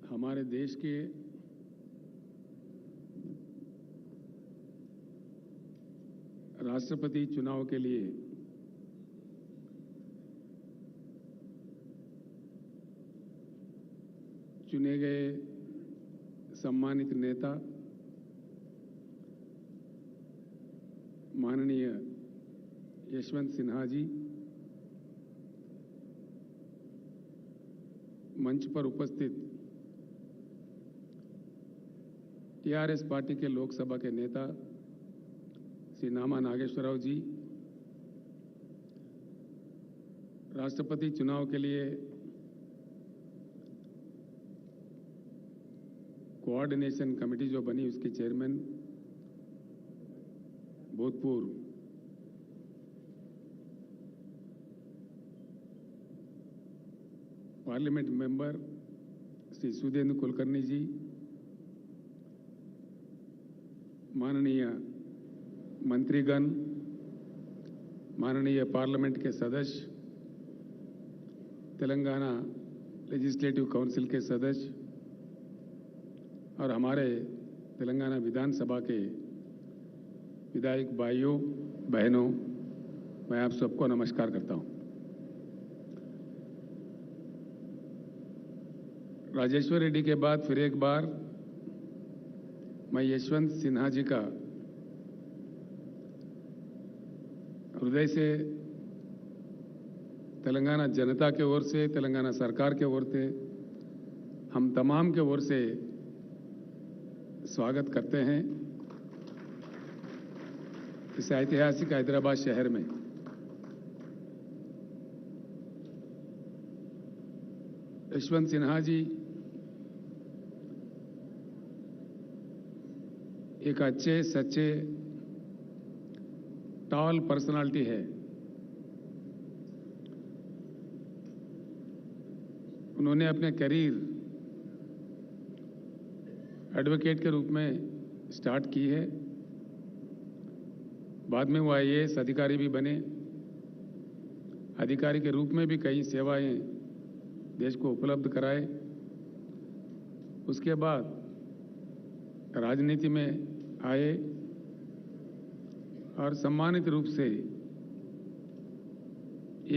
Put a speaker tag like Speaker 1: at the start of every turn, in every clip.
Speaker 1: हमारे देश के राष्ट्रपति चुनाव के लिए चुने गए सम्मानित नेता माननीय यशवंत सिन्हा जी, मंच पर उपस्थित टीआरएस पार्टी के लोकसभा के नेता श्री नामा नागेश्वरराव जी, राष्ट्रपति चुनाव के लिए कोऑर्डिनेशन कमेटी जो बनी उसके चेयरमैन भूतपूर्व पार्लियामेंट मेंबर श्री सुधींद्र कुलकर्णी जी, माननीय मंत्रीगण, माननीय पार्लियामेंट के सदस्य, तेलंगाना लेजिस्लेटिव काउंसिल के सदस्य और हमारे तेलंगाना विधानसभा के विधायक भाइयों बहनों, मैं आप सबको नमस्कार करता हूं। राजेश्वर रेड्डी के बाद फिर एक बार मैं यशवंत सिन्हा जी का हृदय से तेलंगाना जनता के ओर से, तेलंगाना सरकार के ओर से, हम तमाम के ओर से स्वागत करते हैं इस ऐतिहासिक हैदराबाद शहर में। यशवंत सिन्हा जी एक अच्छे सच्चे टॉल पर्सनालिटी है। उन्होंने अपने करियर एडवोकेट के रूप में स्टार्ट की है, बाद में वो आईएएस अधिकारी भी बने, अधिकारी के रूप में भी कई सेवाएं देश को उपलब्ध कराए। उसके बाद राजनीति में आए और सम्मानित रूप से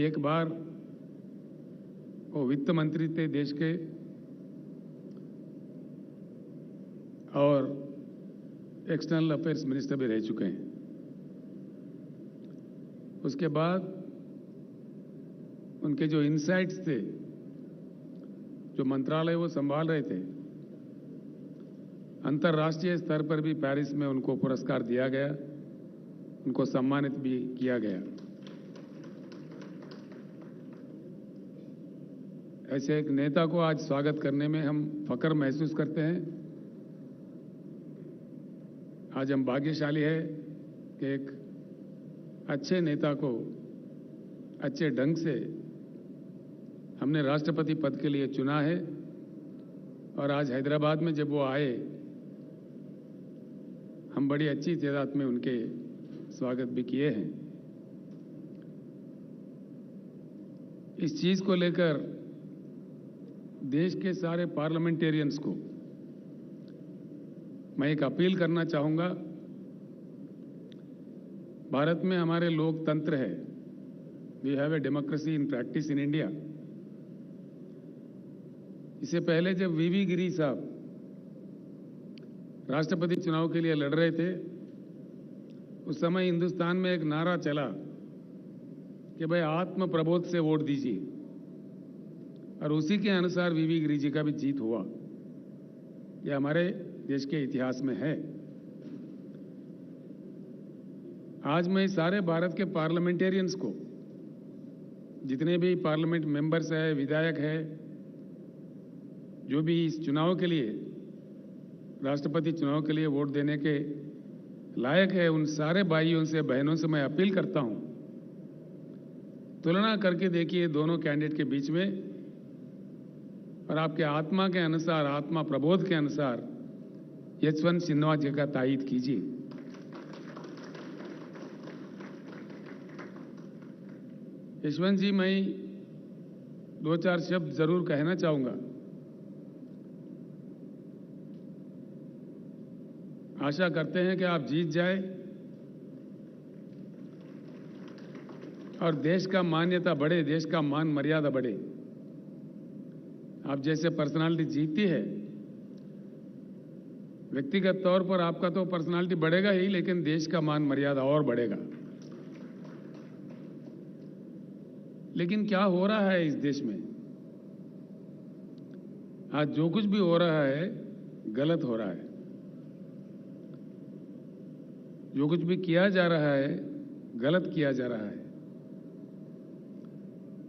Speaker 1: एक बार वो वित्त मंत्री थे देश के और एक्सटर्नल अफेयर्स मिनिस्टर भी रह चुके हैं। उसके बाद उनके जो इनसाइट्स थे, जो मंत्रालय वो संभाल रहे थे, अंतर्राष्ट्रीय स्तर पर भी पेरिस में उनको पुरस्कार दिया गया, उनको सम्मानित भी किया गया। ऐसे एक नेता को आज स्वागत करने में हम फख्र महसूस करते हैं। आज हम भाग्यशाली है कि एक अच्छे नेता को अच्छे ढंग से हमने राष्ट्रपति पद के लिए चुना है और आज हैदराबाद में जब वो आए, हम बड़ी अच्छी तादाद में उनके स्वागत भी किए हैं। इस चीज को लेकर देश के सारे पार्लियामेंटेरियंस को मैं एक अपील करना चाहूंगा। भारत में हमारे लोकतंत्र है, we have a democracy in practice in India. इससे पहले जब वीवी गिरी साहब राष्ट्रपति चुनाव के लिए लड़ रहे थे, उस समय हिंदुस्तान में एक नारा चला कि भाई आत्म प्रबोध से वोट दीजिए, और उसी के अनुसार वीवी गिरी जी का भी जीत हुआ। यह हमारे देश के इतिहास में है। आज मैं सारे भारत के पार्लियामेंटेरियंस को, जितने भी पार्लियामेंट मेंबर्स हैं, विधायक हैं, जो भी इस चुनाव के लिए, राष्ट्रपति चुनाव के लिए वोट देने के लायक है, उन सारे भाइयों से बहनों से मैं अपील करता हूं, तुलना करके देखिए दोनों कैंडिडेट के बीच में और आपके आत्मा के अनुसार, आत्मा प्रबोध के अनुसार यशवंत सिन्हा जी का तायीद कीजिए। यशवंत जी, मैं दो चार शब्द जरूर कहना चाहूंगा। आशा करते हैं कि आप जीत जाए और देश का मान्यता बढ़े, देश का मान मर्यादा बढ़े। आप जैसे पर्सनालिटी जीतती है, व्यक्तिगत तौर पर आपका तो पर्सनालिटी बढ़ेगा ही, लेकिन देश का मान मर्यादा और बढ़ेगा। लेकिन क्या हो रहा है इस देश में? आज जो कुछ भी हो रहा है गलत हो रहा है। जो कुछ भी किया जा रहा है गलत किया जा रहा है।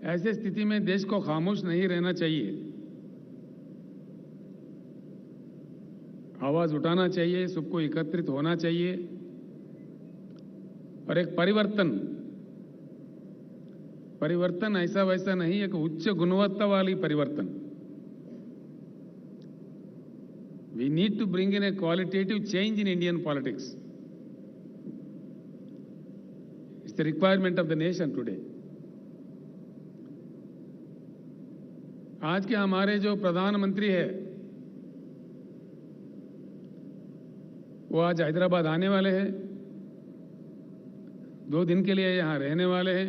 Speaker 1: ऐसे स्थिति में देश को खामोश नहीं रहना चाहिए, आवाज उठाना चाहिए, सबको एकत्रित होना चाहिए और एक परिवर्तन ऐसा वैसा नहीं, एक उच्च गुणवत्ता वाली परिवर्तन। We need to bring in a qualitative change in Indian politics. It's the requirement of the nation today. आज के हमारे जो प्रधानमंत्री है वो आज हैदराबाद आने वाले हैं, 2 दिन के लिए यहां रहने वाले हैं।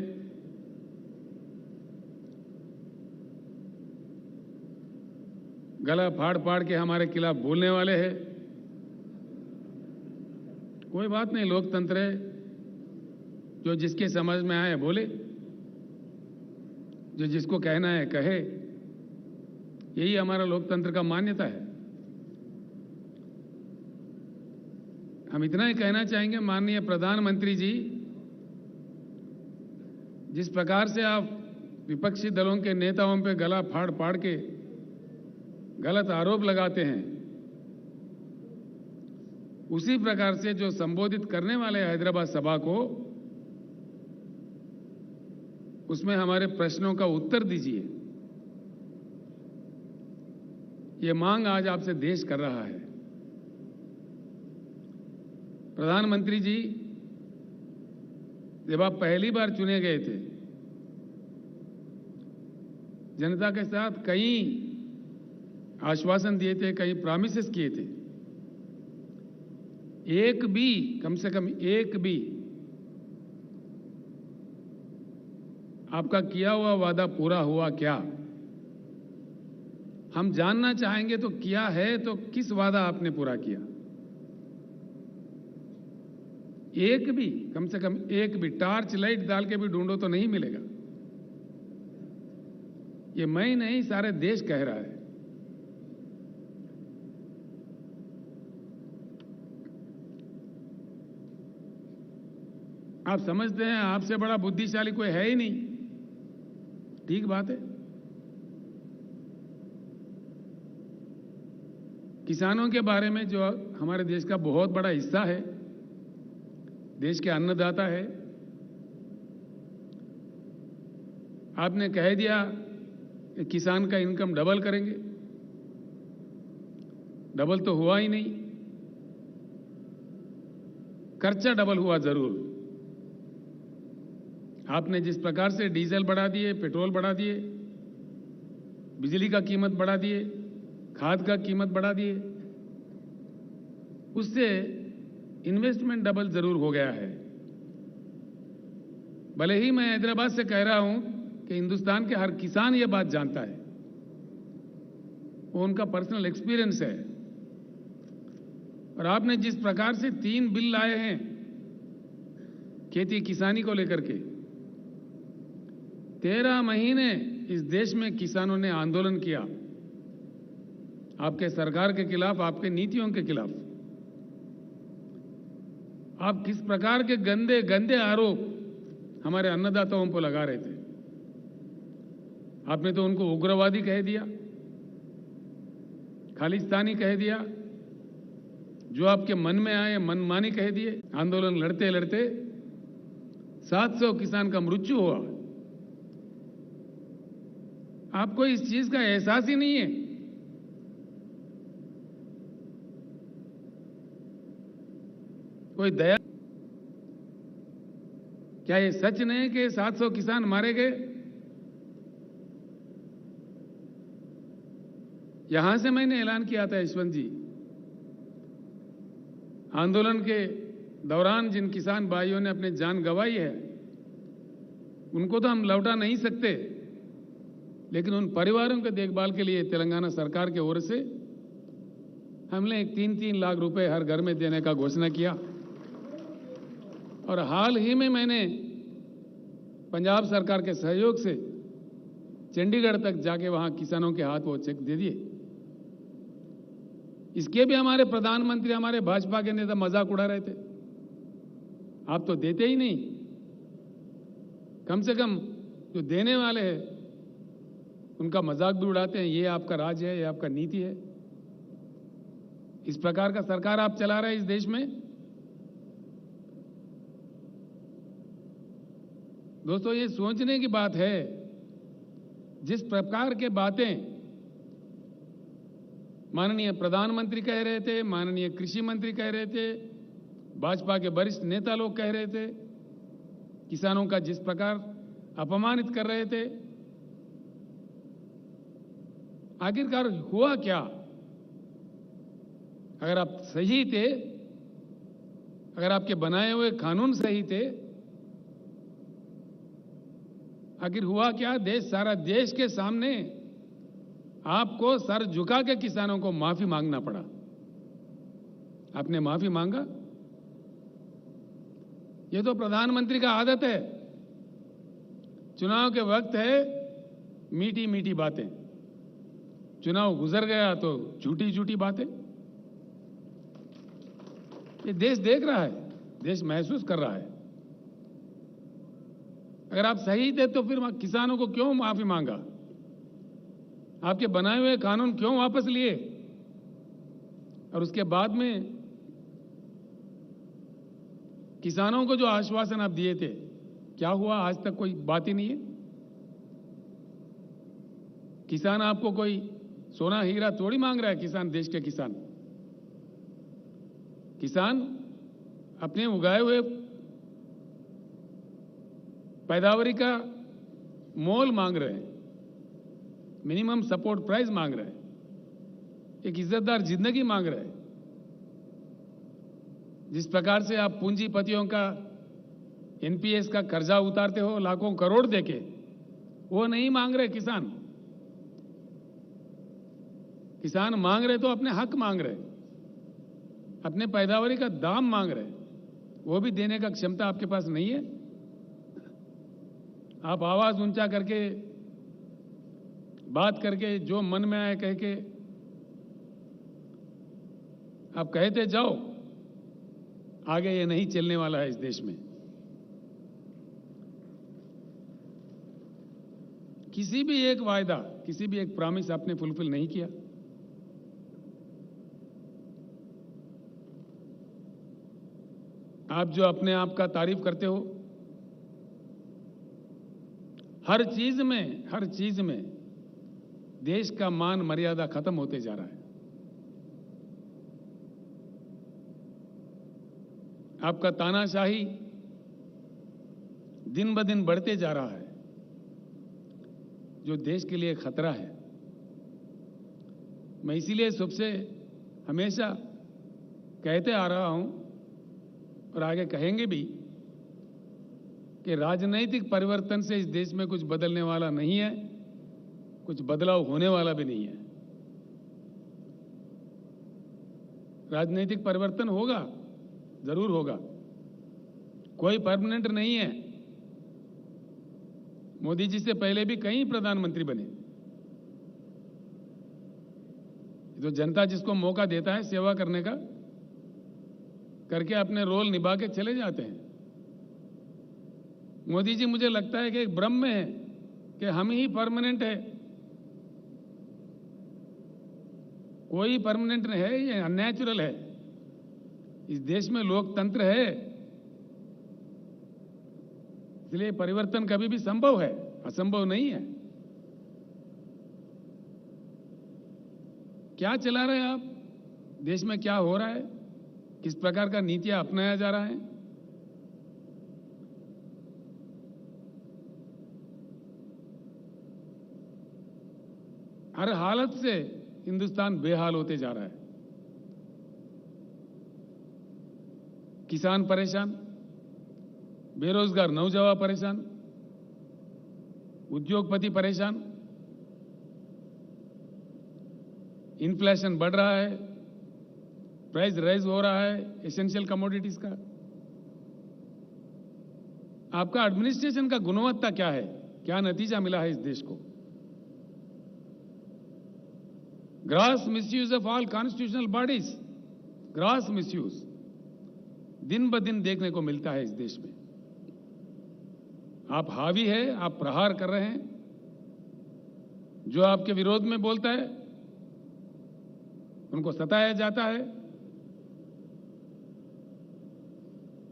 Speaker 1: गला फाड़ फाड़ के हमारे खिलाफ बोलने वाले हैं। कोई बात नहीं, लोकतंत्र है, जो जिसके समझ में आए बोले, जो जिसको कहना है कहे। यही हमारा लोकतंत्र का मान्यता है। हम इतना ही कहना चाहेंगे, माननीय प्रधानमंत्री जी, जिस प्रकार से आप विपक्षी दलों के नेताओं पे गला फाड़ फाड़ के गलत आरोप लगाते हैं, उसी प्रकार से जो संबोधित करने वाले हैदराबाद सभा को, उसमें हमारे प्रश्नों का उत्तर दीजिए। ये मांग आज आपसे देश कर रहा है। प्रधानमंत्री जी, जब आप पहली बार चुने गए थे, जनता के साथ कई आश्वासन दिए थे, कई प्रॉमिसेस किए थे। एक भी, कम से कम एक भी आपका किया हुआ वादा पूरा हुआ क्या? हम जानना चाहेंगे। तो किया है तो किस वादा आपने पूरा किया? एक भी, कम से कम एक भी टार्च लाइट डाल के भी ढूंढो तो नहीं मिलेगा। ये मैं ही नहीं, सारे देश कह रहा है। आप समझते हैं आपसे बड़ा बुद्धिशाली कोई है ही नहीं। ठीक बात है। किसानों के बारे में, जो हमारे देश का बहुत बड़ा हिस्सा है, देश के अन्नदाता है, आपने कह दिया कि किसान का इनकम डबल करेंगे। डबल तो हुआ ही नहीं, खर्चा डबल हुआ जरूर। आपने जिस प्रकार से डीजल बढ़ा दिए, पेट्रोल बढ़ा दिए, बिजली का कीमत बढ़ा दिए, खाद का कीमत बढ़ा दिए, उससे इन्वेस्टमेंट डबल जरूर हो गया है। भले ही मैं हैदराबाद से कह रहा हूं कि हिंदुस्तान के हर किसान ये बात जानता है, वो उनका पर्सनल एक्सपीरियंस है। और आपने जिस प्रकार से 3 बिल लाए हैं खेती किसानी को लेकर के, 13 महीने इस देश में किसानों ने आंदोलन किया आपके सरकार के खिलाफ, आपके नीतियों के खिलाफ। आप किस प्रकार के गंदे गंदे आरोप हमारे अन्नदाताओं पर लगा रहे थे। आपने तो उनको उग्रवादी कह दिया, खालिस्तानी कह दिया, जो आपके मन में आए मनमानी कह दिए। आंदोलन लड़ते लड़ते 700 किसान का मृत्यु हुआ। आपको इस चीज का एहसास ही नहीं है। कोई दया? क्या ये सच नहीं कि 700 किसान मारे गए? यहां से मैंने ऐलान किया था, यशवंत जी, आंदोलन के दौरान जिन किसान भाइयों ने अपनी जान गंवाई है, उनको तो हम लौटा नहीं सकते, लेकिन उन परिवारों के देखभाल के लिए तेलंगाना सरकार की ओर से हमने 3-3 लाख रुपए हर घर में देने का घोषणा किया। और हाल ही में मैंने पंजाब सरकार के सहयोग से चंडीगढ़ तक जाके वहां किसानों के हाथ वो चेक दे दिए। इसके भी हमारे प्रधानमंत्री, हमारे भाजपा के नेता मजाक उड़ा रहे थे, आप तो देते ही नहीं, कम से कम जो देने वाले हैं उनका मजाक भी उड़ाते हैं, ये आपका राज है, ये आपका नीति है। इस प्रकार का सरकार आप चला रहे हैं इस देश में। दोस्तों, ये सोचने की बात है, जिस प्रकार के बातें माननीय प्रधानमंत्री कह रहे थे, माननीय कृषि मंत्री कह रहे थे, भाजपा के वरिष्ठ नेता लोग कह रहे थे, किसानों का जिस प्रकार अपमानित कर रहे थे, आखिरकार हुआ क्या? अगर आप सही थे, अगर आपके बनाए हुए कानून सही थे, आखिर हुआ क्या? सारा देश के सामने आपको सर झुका के किसानों को माफी मांगना पड़ा। आपने माफी मांगा? ये तो प्रधानमंत्री का आदत है, चुनाव के वक्त है मीठी मीठी बातें, चुनाव गुजर गया तो झूठी झूठी बातें। ये देश देख रहा है, देश महसूस कर रहा है। अगर आप सही थे तो फिर किसानों को क्यों माफी मांगा? आपके बनाए हुए कानून क्यों वापस लिए? और उसके बाद में किसानों को जो आश्वासन आप दिए थे, क्या हुआ? आज तक कोई बात ही नहीं है। किसान आपको कोई सोना हीरा थोड़ी मांग रहा है। किसान, देश के किसान, किसान अपने उगाए हुए पैदावारी का मोल मांग रहे हैं, मिनिमम सपोर्ट प्राइस मांग रहे हैं, एक इज्जतदार जिंदगी मांग रहे हैं। जिस प्रकार से आप पूंजीपतियों का एनपीएस का कर्जा उतारते हो लाखों करोड़ देके, वो नहीं मांग रहे किसान। किसान मांग रहे तो अपने हक मांग रहे, अपने पैदावारी का दाम मांग रहे, वो भी देने का क्षमता आपके पास नहीं है। आप आवाज ऊंचा करके, बात करके, जो मन में आए कह के आप कहते जाओ, आगे ये नहीं चलने वाला है इस देश में। किसी भी एक वायदा, किसी भी एक प्रॉमिस आपने फुलफिल नहीं किया। आप जो अपने आप का तारीफ करते हो, हर चीज में देश का मान मर्यादा खत्म होते जा रहा है। आपका तानाशाही दिन ब दिन बढ़ते जा रहा है, जो देश के लिए खतरा है। मैं इसीलिए सबसे हमेशा कहते आ रहा हूं और आगे कहेंगे भी कि राजनीतिक परिवर्तन से इस देश में कुछ बदलने वाला नहीं है, कुछ बदलाव होने वाला भी नहीं है। राजनीतिक परिवर्तन होगा, जरूर होगा, कोई परमानेंट नहीं है। मोदी जी से पहले भी कई प्रधानमंत्री बने। जो जनता जिसको मौका देता है सेवा करने का, करके अपने रोल निभा के चले जाते हैं। मोदी जी, मुझे लगता है कि एक भ्रम में है कि हम ही परमानेंट है। कोई परमानेंट नहीं है, ये अननेचुरल है। इस देश में लोकतंत्र है, इसलिए परिवर्तन कभी भी संभव है, असंभव नहीं है। क्या चला रहे हैं आप? देश में क्या हो रहा है? किस प्रकार का नीतियां अपनाया जा रहा है? हर हालत से हिंदुस्तान बेहाल होते जा रहा है। किसान परेशान, बेरोजगार नौजवान परेशान, उद्योगपति परेशान, इन्फ्लेशन बढ़ रहा है, प्राइस राइज हो रहा है एसेंशियल कमोडिटीज का। आपका एडमिनिस्ट्रेशन का गुणवत्ता क्या है? क्या नतीजा मिला है इस देश को? Grass misuse of all constitutional bodies, grass misuse दिन ब दिन देखने को मिलता है इस देश में। आप हावी है, आप प्रहार कर रहे हैं। जो आपके विरोध में बोलता है उनको सताया जाता है।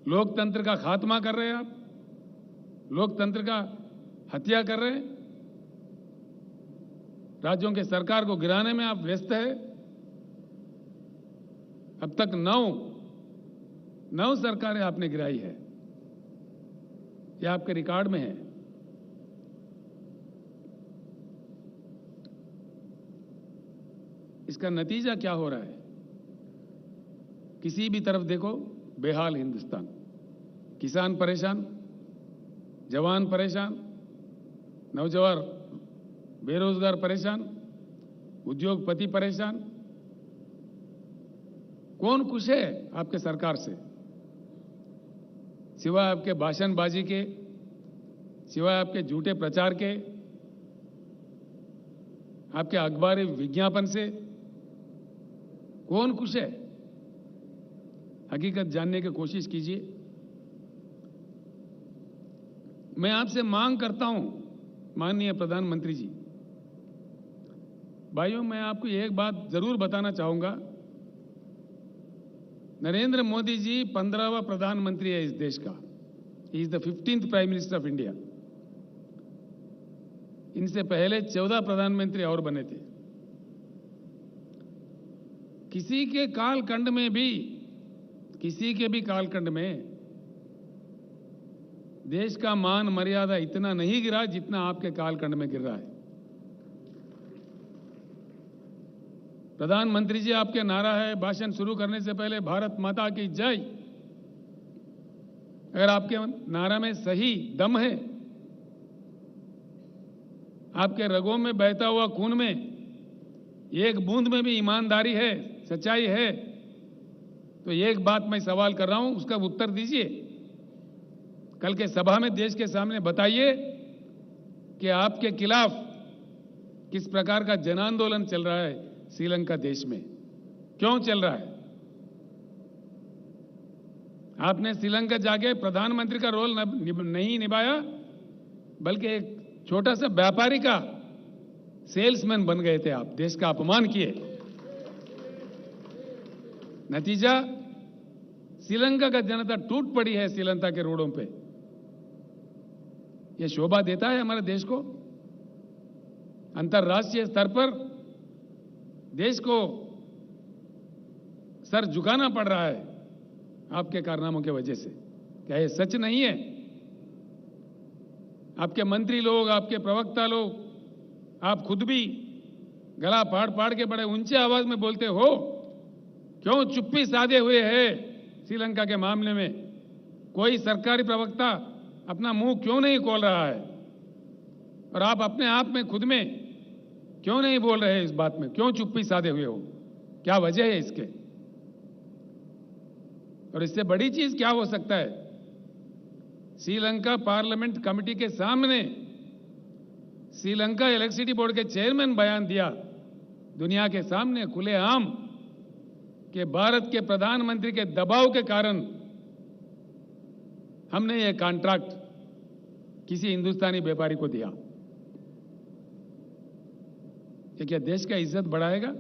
Speaker 1: लोकतंत्र का खात्मा कर रहे हैं आप, लोकतंत्र का हत्या कर रहे हैं। राज्यों के सरकार को गिराने में आप व्यस्त है। अब तक नौ सरकारें आपने गिराई है, यह आपके रिकॉर्ड में है। इसका नतीजा क्या हो रहा है? किसी भी तरफ देखो बेहाल हिंदुस्तान। किसान परेशान, जवान परेशान, नौजवान बेरोजगार परेशान, उद्योगपति परेशान। कौन खुश है आपके सरकार से? सिवाय आपके भाषणबाजी के, सिवाय आपके झूठे प्रचार के, आपके अखबारी विज्ञापन से कौन खुश है? हकीकत जानने की कोशिश कीजिए। मैं आपसे मांग करता हूं, माननीय प्रधानमंत्री जी, भाइयों, मैं आपको एक बात जरूर बताना चाहूंगा। नरेंद्र मोदी जी 15वां प्रधानमंत्री है इस देश का। He is the 15th prime minister of India. इनसे पहले 14 प्रधानमंत्री और बने थे। किसी के कालखंड में भी, किसी के भी कालखंड में देश का मान मर्यादा इतना नहीं गिरा जितना आपके कालखंड में गिर रहा है। प्रधानमंत्री जी, आपके नारा है भाषण शुरू करने से पहले भारत माता की जय। अगर आपके नारा में सही दम है, आपके रगों में बहता हुआ खून में एक बूंद में भी ईमानदारी है, सच्चाई है, तो एक बात मैं सवाल कर रहा हूं, उसका उत्तर दीजिए। कल के सभा में देश के सामने बताइए कि आपके खिलाफ किस प्रकार का जन आंदोलन चल रहा है श्रीलंका देश में, क्यों चल रहा है? आपने श्रीलंका जाके प्रधानमंत्री का रोल नहीं निभाया, बल्कि एक छोटा सा व्यापारी का सेल्समैन बन गए थे। आप देश का अपमान किए। नतीजा, श्रीलंका का जनता टूट पड़ी है श्रीलंका के रोडों पे। यह शोभा देता है हमारे देश को? अंतर्राष्ट्रीय स्तर पर देश को सर झुकाना पड़ रहा है आपके कारनामों की वजह से। क्या यह सच नहीं है? आपके मंत्री लोग, आपके प्रवक्ता लोग, आप खुद भी गला फाड़ फाड़ के बड़े ऊंचे आवाज में बोलते हो। क्यों चुप्पी साधे हुए है श्रीलंका के मामले में? कोई सरकारी प्रवक्ता अपना मुंह क्यों नहीं खोल रहा है? और आप अपने आप में, खुद में क्यों नहीं बोल रहे इस बात में? क्यों चुप्पी साधे हुए हो? क्या वजह है इसके? और इससे बड़ी चीज क्या हो सकता है? श्रीलंका पार्लियामेंट कमेटी के सामने श्रीलंका इलेक्ट्रिसिटी बोर्ड के चेयरमैन बयान दिया दुनिया के सामने खुलेआम कि भारत के प्रधानमंत्री के दबाव के कारण हमने ये कॉन्ट्रैक्ट किसी हिंदुस्तानी व्यापारी को दिया। ये क्या देश का इज्जत बढ़ाएगा?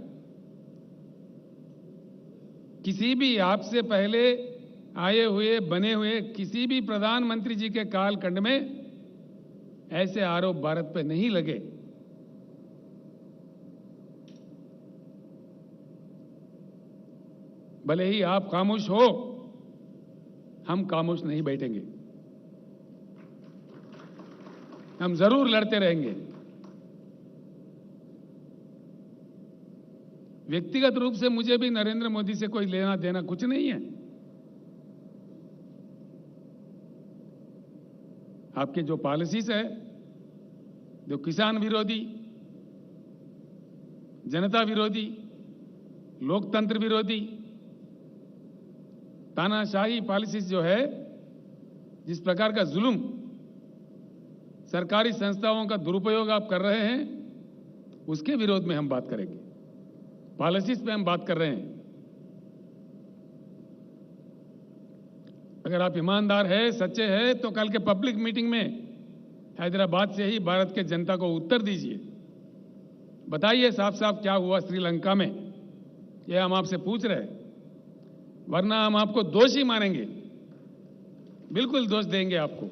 Speaker 1: किसी भी आपसे पहले आए हुए, बने हुए किसी भी प्रधानमंत्री जी के कालखंड में ऐसे आरोप भारत पर नहीं लगे। भले ही आप खामोश हो, हम खामोश नहीं बैठेंगे। हम जरूर लड़ते रहेंगे। व्यक्तिगत रूप से मुझे भी नरेंद्र मोदी से कोई लेना देना कुछ नहीं है। आपके जो पॉलिसीज है, जो किसान विरोधी, जनता विरोधी, लोकतंत्र विरोधी, तानाशाही पॉलिसीज जो है, जिस प्रकार का जुल्म, सरकारी संस्थाओं का दुरुपयोग आप कर रहे हैं, उसके विरोध में हम बात करेंगे। पॉलिसीज पे हम बात कर रहे हैं। अगर आप ईमानदार है, सच्चे हैं, तो कल के पब्लिक मीटिंग में हैदराबाद से ही भारत के जनता को उत्तर दीजिए। बताइए साफ साफ क्या हुआ श्रीलंका में, यह हम आपसे पूछ रहे हैं। वरना हम आपको दोषी मानेंगे, बिल्कुल दोष देंगे आपको।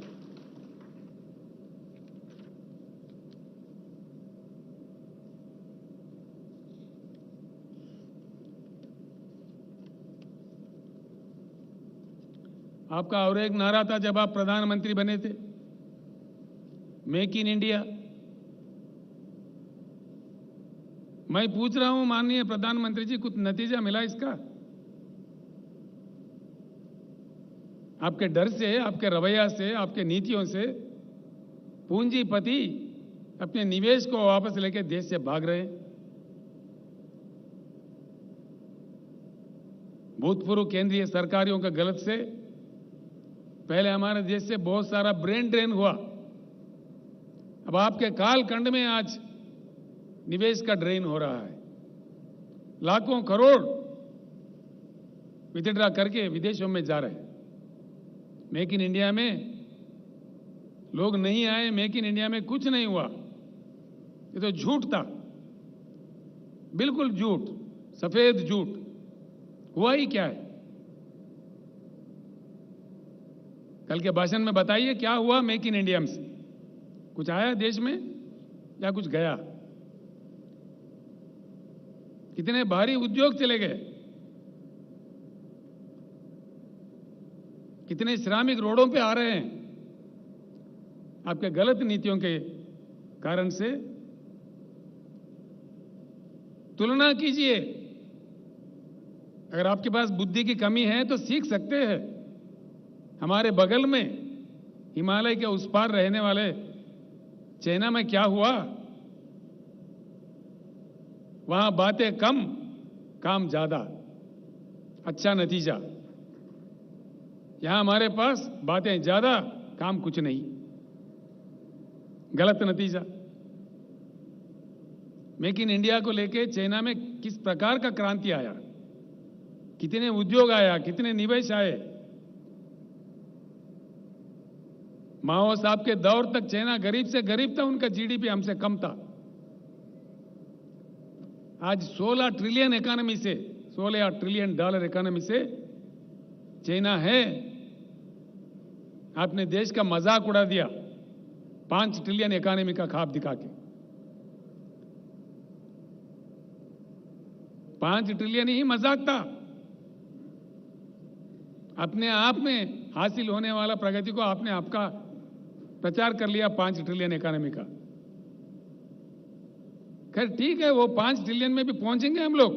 Speaker 1: आपका और एक नारा था जब आप प्रधानमंत्री बने थे, मेक इन इंडिया। मैं पूछ रहा हूं माननीय प्रधानमंत्री जी, कुछ नतीजा मिला इसका? आपके डर से, आपके रवैया से, आपके नीतियों से पूंजीपति अपने निवेश को वापस लेकर देश से भाग रहे हैं। भूतपूर्व केंद्रीय सरकारों का गलत से पहले हमारे देश से बहुत सारा ब्रेन ड्रेन हुआ। अब आपके कालखंड में आज निवेश का ड्रेन हो रहा है। लाखों करोड़ विथड्रा करके विदेशों में जा रहे हैं। मेक इन इंडिया में लोग नहीं आए, मेक इन इंडिया में कुछ नहीं हुआ। ये तो झूठ था, बिल्कुल झूठ, सफेद झूठ। हुआ ही क्या है? कल के भाषण में बताइए क्या हुआ मेक इन इंडिया से? कुछ आया देश में या कुछ गया? कितने भारी उद्योग चले गए, कितने श्रमिक रोडों पे आ रहे हैं आपके गलत नीतियों के कारण से। तुलना कीजिए, अगर आपके पास बुद्धि की कमी है तो सीख सकते हैं। हमारे बगल में हिमालय के उस पार रहने वाले चाइना में क्या हुआ? वहां बातें कम, काम ज्यादा, अच्छा नतीजा। यहां हमारे पास बातें ज्यादा, काम कुछ नहीं, गलत नतीजा। मेक इन इंडिया को लेके चाइना में किस प्रकार का क्रांति आया, कितने उद्योग आया, कितने निवेश आए। माओ साहब के दौर तक चाइना गरीब से गरीब था, उनका जीडीपी हमसे कम था। आज 16 ट्रिलियन इकोनॉमी से, $16 ट्रिलियन इकोनॉमी से चाइना है। आपने देश का मजाक उड़ा दिया 5 ट्रिलियन इकोनॉमी का ख्वाब दिखा के। 5 ट्रिलियन ही मजाक था। अपने आप में हासिल होने वाला प्रगति को आपने आपका प्रचार कर लिया 5 ट्रिलियन इकोनॉमी का। खैर ठीक है, वो 5 ट्रिलियन में भी पहुंचेंगे हम लोग।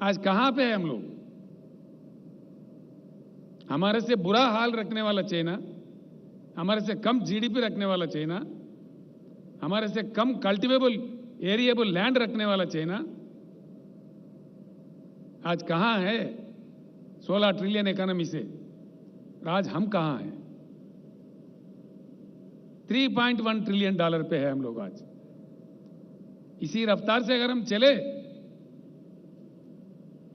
Speaker 1: आज कहां पे है हम लोग? हमारे से बुरा हाल रखने वाला चाइना, हमारे से कम जीडीपी रखने वाला चाइना, हमारे से कम कल्टीवेबल एरिएबल लैंड रखने वाला चाइना आज कहां है? 16 ट्रिलियन इकोनॉमी से आज हम कहां हैं? $3.1 ट्रिलियन पे है हम लोग आज। इसी रफ्तार से अगर हम चले,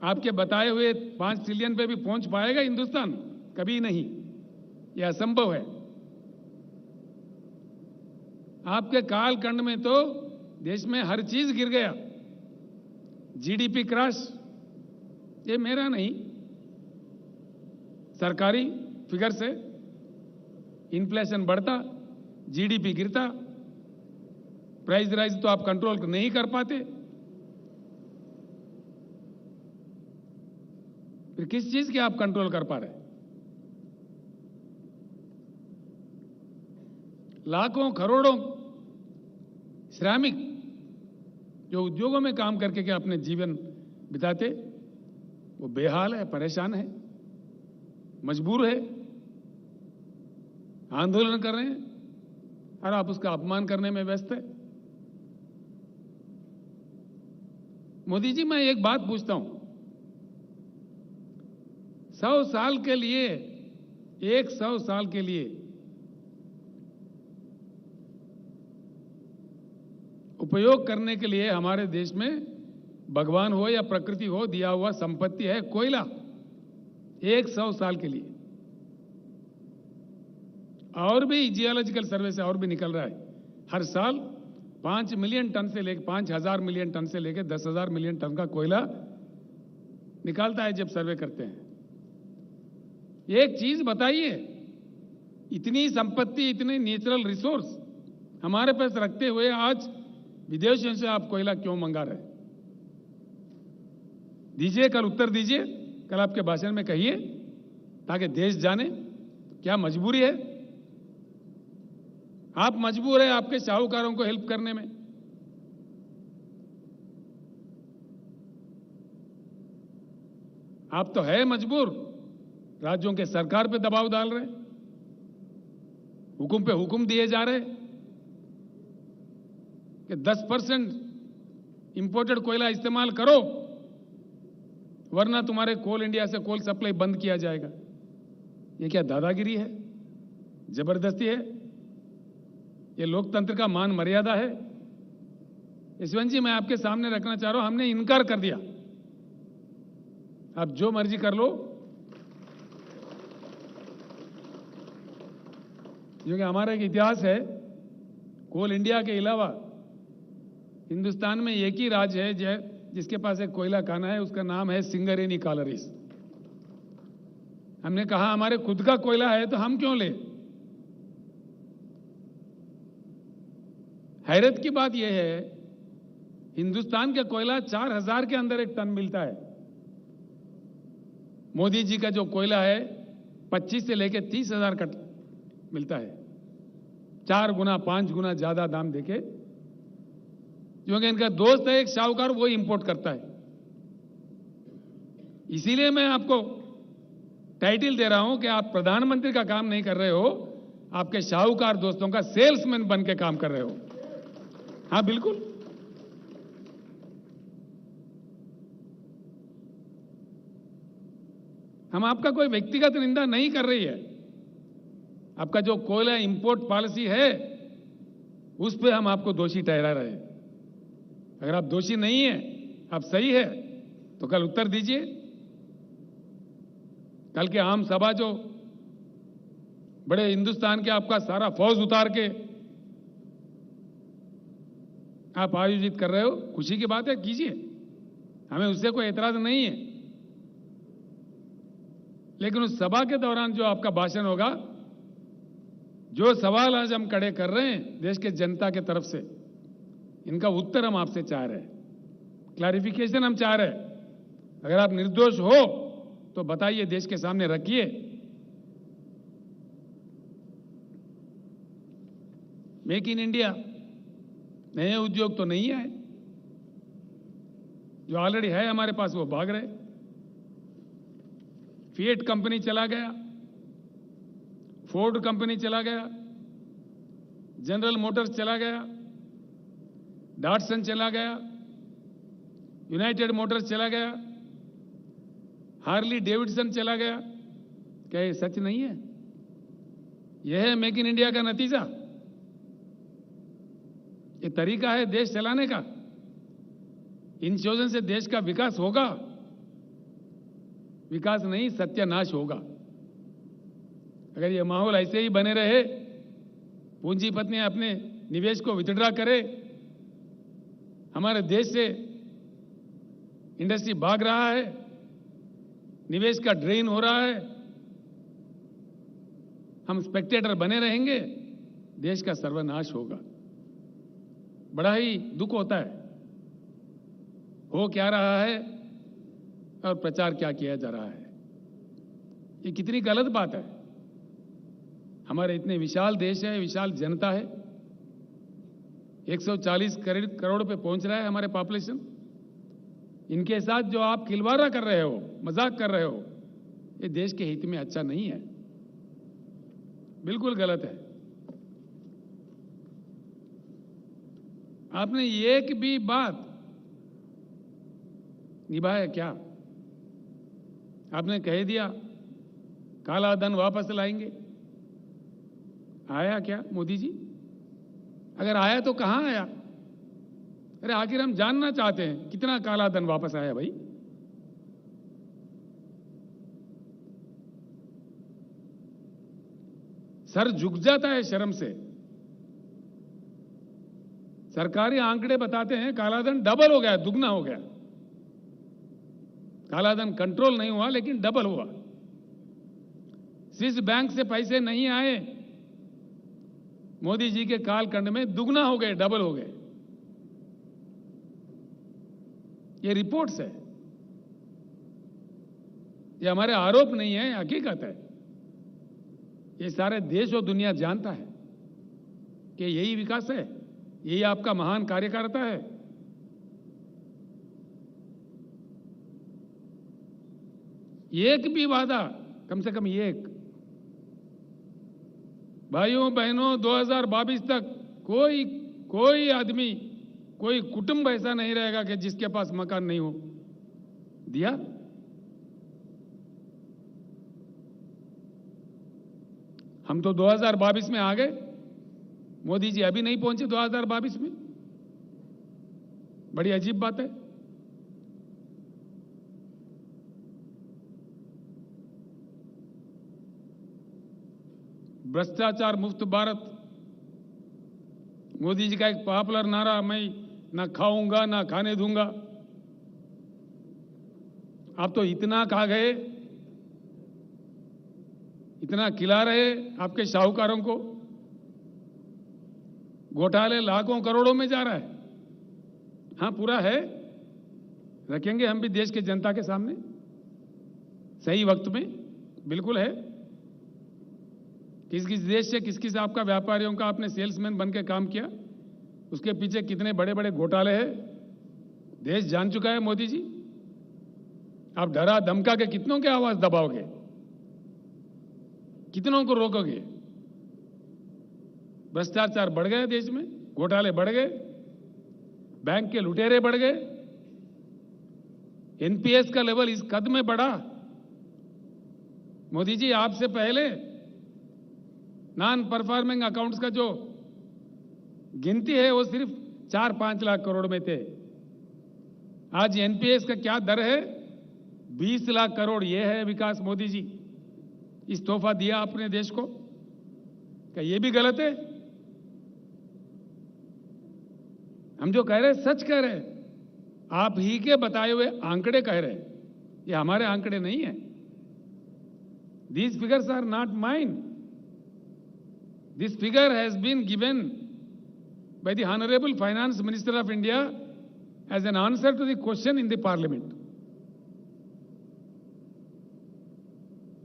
Speaker 1: आपके बताए हुए 5 ट्रिलियन पे भी पहुंच पाएगा हिंदुस्तान? कभी नहीं, यह असंभव है। आपके कालखंड में तो देश में हर चीज गिर गया। जीडीपी क्रैश, ये मेरा नहीं, सरकारी फिगर से इन्फ्लेशन बढ़ता, जीडीपी गिरता, प्राइस राइज तो आप कंट्रोल नहीं कर पाते। फिर किस चीज के आप कंट्रोल कर पा रहे? लाखों करोड़ों श्रमिक जो उद्योगों में काम करके के अपने जीवन बिताते, वो बेहाल है, परेशान है, मजबूर है। आंदोलन कर रहे हैं और आप उसका अपमान करने में व्यस्त है। मोदी जी, मैं एक बात पूछता हूं, 100 साल के लिए 100 साल के लिए उपयोग करने के लिए हमारे देश में भगवान हो या प्रकृति हो दिया हुआ संपत्ति है कोयला। 100 साल के लिए। और भी जियोलॉजिकल सर्वे से और भी निकल रहा है, हर साल 5 मिलियन टन से लेकर 5,000 मिलियन टन से लेकर 10,000 मिलियन टन का कोयला निकालता है जब सर्वे करते हैं। एक चीज बताइए, इतनी संपत्ति, इतने नेचुरल रिसोर्स हमारे पास रखते हुए आज विदेशों से आप कोयला क्यों मंगा रहे? दीजिए, कल उत्तर दीजिए, कल आपके भाषण में कहिए, ताकि देश जाने क्या मजबूरी है। आप मजबूर है आपके साहूकारों को हेल्प करने में। आप तो है मजबूर, राज्यों के सरकार पे दबाव डाल रहे, हुकुम पे हुकुम दिए जा रहे कि 10% इंपोर्टेड कोयला इस्तेमाल करो, वरना तुम्हारे कोल इंडिया से कोल सप्लाई बंद किया जाएगा। ये क्या दादागिरी है? जबरदस्ती है? ये लोकतंत्र का मान मर्यादा है? यशवंत जी, मैं आपके सामने रखना चाह रहा हूं, हमने इनकार कर दिया। आप जो मर्जी कर लो, क्योंकि हमारा एक इतिहास है, कोल इंडिया के अलावा हिंदुस्तान में एक ही राज्य है जिसके पास एक कोयला खाना है, उसका नाम है सिंगरेनी कॉलरीज। हमने कहा हमारे खुद का कोयला है तो हम क्यों ले? हैरत की बात यह है, हिंदुस्तान का कोयला 4,000 के अंदर एक टन मिलता है। मोदी जी का जो कोयला है 25 से लेकर 30,000 का मिलता है, 4 गुना 5 गुना ज्यादा दाम देके, क्योंकि इनका दोस्त है एक साहूकार, वो इंपोर्ट करता है। इसीलिए मैं आपको टाइटल दे रहा हूं कि आप प्रधानमंत्री का काम नहीं कर रहे हो, आपके साहूकार दोस्तों का सेल्समैन बन के काम कर रहे हो। हाँ बिल्कुल। हम आपका कोई व्यक्तिगत निंदा नहीं कर रही है, आपका जो कोयला इंपोर्ट पॉलिसी है उस पे हम आपको दोषी ठहरा रहे हैं। अगर आप दोषी नहीं है, आप सही है, तो कल उत्तर दीजिए। कल के आम सभा जो बड़े हिंदुस्तान के आपका सारा फौज उतार के आप आयोजित कर रहे हो, खुशी की बात है, कीजिए, हमें उससे कोई एतराज नहीं है। लेकिन उस सभा के दौरान जो आपका भाषण होगा, जो सवाल आज हम खड़े कर रहे हैं देश के जनता के तरफ से, इनका उत्तर हम आपसे चाह रहे हैं, क्लैरिफिकेशन हम चाह रहे हैं। अगर आप निर्दोष हो तो बताइए, देश के सामने रखिए। मेक इन इंडिया नए उद्योग तो नहीं आए, जो ऑलरेडी है हमारे पास वो भाग रहे। फिएट कंपनी चला गया, फोर्ड कंपनी चला गया, जनरल मोटर्स चला गया, डॉटसन चला गया, यूनाइटेड मोटर्स चला गया, हार्ली डेविडसन चला गया। क्या ये सच नहीं है? यह है मेक इन इंडिया का नतीजा? ये तरीका है देश चलाने का? इन चीजों से देश का विकास होगा? विकास नहीं, सत्यानाश होगा। अगर ये माहौल ऐसे ही बने रहे, पूंजीपति अपने निवेश को विथड्रॉ करे, हमारे देश से इंडस्ट्री भाग रहा है, निवेश का ड्रेन हो रहा है, हम स्पेक्टेटर बने रहेंगे, देश का सर्वनाश होगा। बड़ा ही दुख होता है, हो क्या रहा है और प्रचार क्या किया जा रहा है। ये कितनी गलत बात है। हमारे इतने विशाल देश है, विशाल जनता है, 140 करोड़ पे पहुंच रहा है हमारे पॉपुलेशन। इनके साथ जो आप खिलवाड़ा कर रहे हो, मजाक कर रहे हो, ये देश के हित में अच्छा नहीं है। बिल्कुल गलत है। आपने एक भी बात निभाया क्या? आपने कह दिया काला धन वापस लाएंगे, आया क्या मोदी जी? अगर आया तो कहां आया? अरे आखिर हम जानना चाहते हैं कितना काला धन वापस आया भाई। सर झुक जाता है शर्म से। सरकारी आंकड़े बताते हैं कालाधन डबल हो गया, दुगना हो गया। कालाधन कंट्रोल नहीं हुआ लेकिन डबल हुआ। स्विस बैंक से पैसे नहीं आए, मोदी जी के कालखंड में दुगना हो गए, डबल हो गए। ये रिपोर्ट्स है, ये हमारे आरोप नहीं है, हकीकत है। ये सारे देश और दुनिया जानता है कि यही विकास है, यही आपका महान कार्यकारिता है। एक भी वादा, कम से कम एक, भाइयों बहनों 2022 तक कोई आदमी, कोई कुटुंब ऐसा नहीं रहेगा कि जिसके पास मकान नहीं हो। दिया? हम तो 2022 में आ गए, मोदी जी अभी नहीं पहुंचे 2022 में। बड़ी अजीब बात है। भ्रष्टाचार मुक्त भारत, मोदी जी का एक पॉपुलर नारा, मैं ना खाऊंगा ना खाने दूंगा। आप तो इतना खा गए, इतना खिला रहे आपके शाहूकारों को, घोटाले लाखों करोड़ों में जा रहा है। हां, पूरा है, रखेंगे हम भी देश के जनता के सामने सही वक्त में, बिल्कुल है। किस किस देश से, किस किस आपका व्यापारियों का आपने सेल्समैन बन के काम किया, उसके पीछे कितने बड़े बड़े घोटाले हैं, देश जान चुका है मोदी जी। आप डरा धमका के कितनों की आवाज दबाओगे, कितनों को रोकोगे? भ्रष्टाचार बढ़ गए देश में, घोटाले बढ़ गए, बैंक के लुटेरे बढ़ गए, एनपीएस का लेवल इस कद में बढ़ा। मोदी जी आपसे पहले नॉन परफॉर्मिंग अकाउंट्स का जो गिनती है वो सिर्फ 4-5 लाख करोड़ में थे। आज एनपीएस का क्या दर है? 20 लाख करोड़। ये है विकास मोदी जी। इस तोहफा दिया आपने देश को, क्या ये भी गलत है? हम जो कह रहे हैं सच कह रहे हैं, आप ही के बताए हुए आंकड़े कह रहे हैं, ये हमारे आंकड़े नहीं है। These figures are not mine. This figure has been given by the Honorable Finance Minister of India as an answer to the question in the Parliament.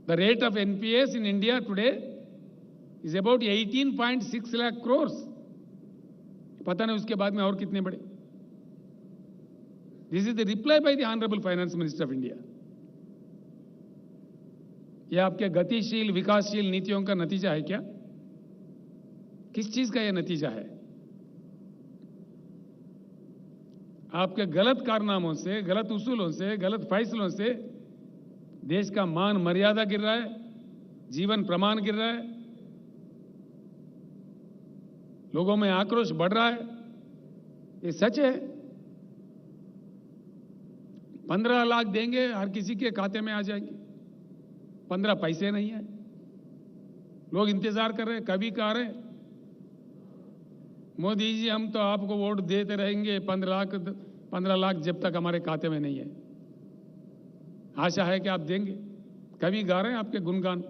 Speaker 1: The rate of NPS in India today is about 18.6 lakh crores. पता नहीं उसके बाद में और कितने बड़े। This is the reply by the Honorable Finance Minister of India. यह आपके गतिशील विकासशील नीतियों का नतीजा है क्या? किस चीज का यह नतीजा है? आपके गलत कारनामों से, गलत उसूलों से, गलत फैसलों से देश का मान मर्यादा गिर रहा है, जीवन प्रमाण गिर रहा है, लोगों में आक्रोश बढ़ रहा है। ये सच है। 15 लाख देंगे, हर किसी के खाते में आ जाएंगे। 15 पैसे नहीं है। लोग इंतजार कर रहे हैं, कभी कह रहे हैं मोदी जी हम तो आपको वोट देते रहेंगे 15 लाख जब तक हमारे खाते में नहीं है। आशा है कि आप देंगे। कभी गा रहे हैं आपके गुणगान।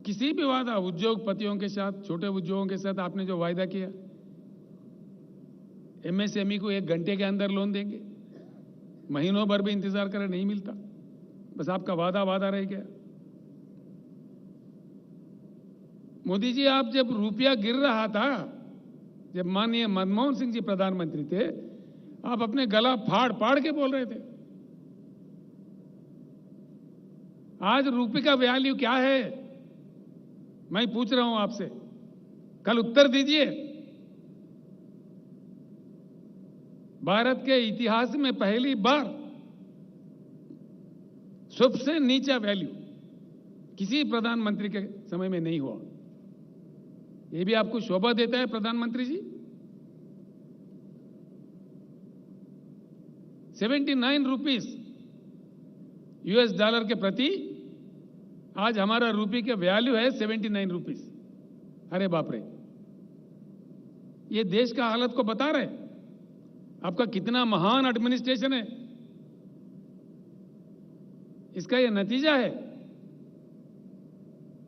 Speaker 1: किसी भी वादा, उद्योगपतियों के साथ, छोटे उद्योगों के साथ आपने जो वायदा किया, एमएसएमई को 1 घंटे के अंदर लोन देंगे, महीनों भर भी इंतजार करें, नहीं मिलता। बस आपका वादा रह गया। मोदी जी आप जब रुपया गिर रहा था, जब माननीय मनमोहन सिंह जी प्रधानमंत्री थे, आप अपने गला फाड़ फाड़ के बोल रहे थे आज रुपये का वैल्यू क्या है, मैं पूछ रहा हूं आपसे, कल उत्तर दीजिए। भारत के इतिहास में पहली बार सबसे नीचा वैल्यू किसी प्रधानमंत्री के समय में नहीं हुआ। यह भी आपको शोभा देता है प्रधानमंत्री जी? 79 रुपीस यूएस डॉलर के प्रति आज हमारा रुपये का वैल्यू है 79 रुपीस। अरे बाप रे, ये देश का हालत को बता रहे हैं। आपका कितना महान एडमिनिस्ट्रेशन है, इसका ये नतीजा है।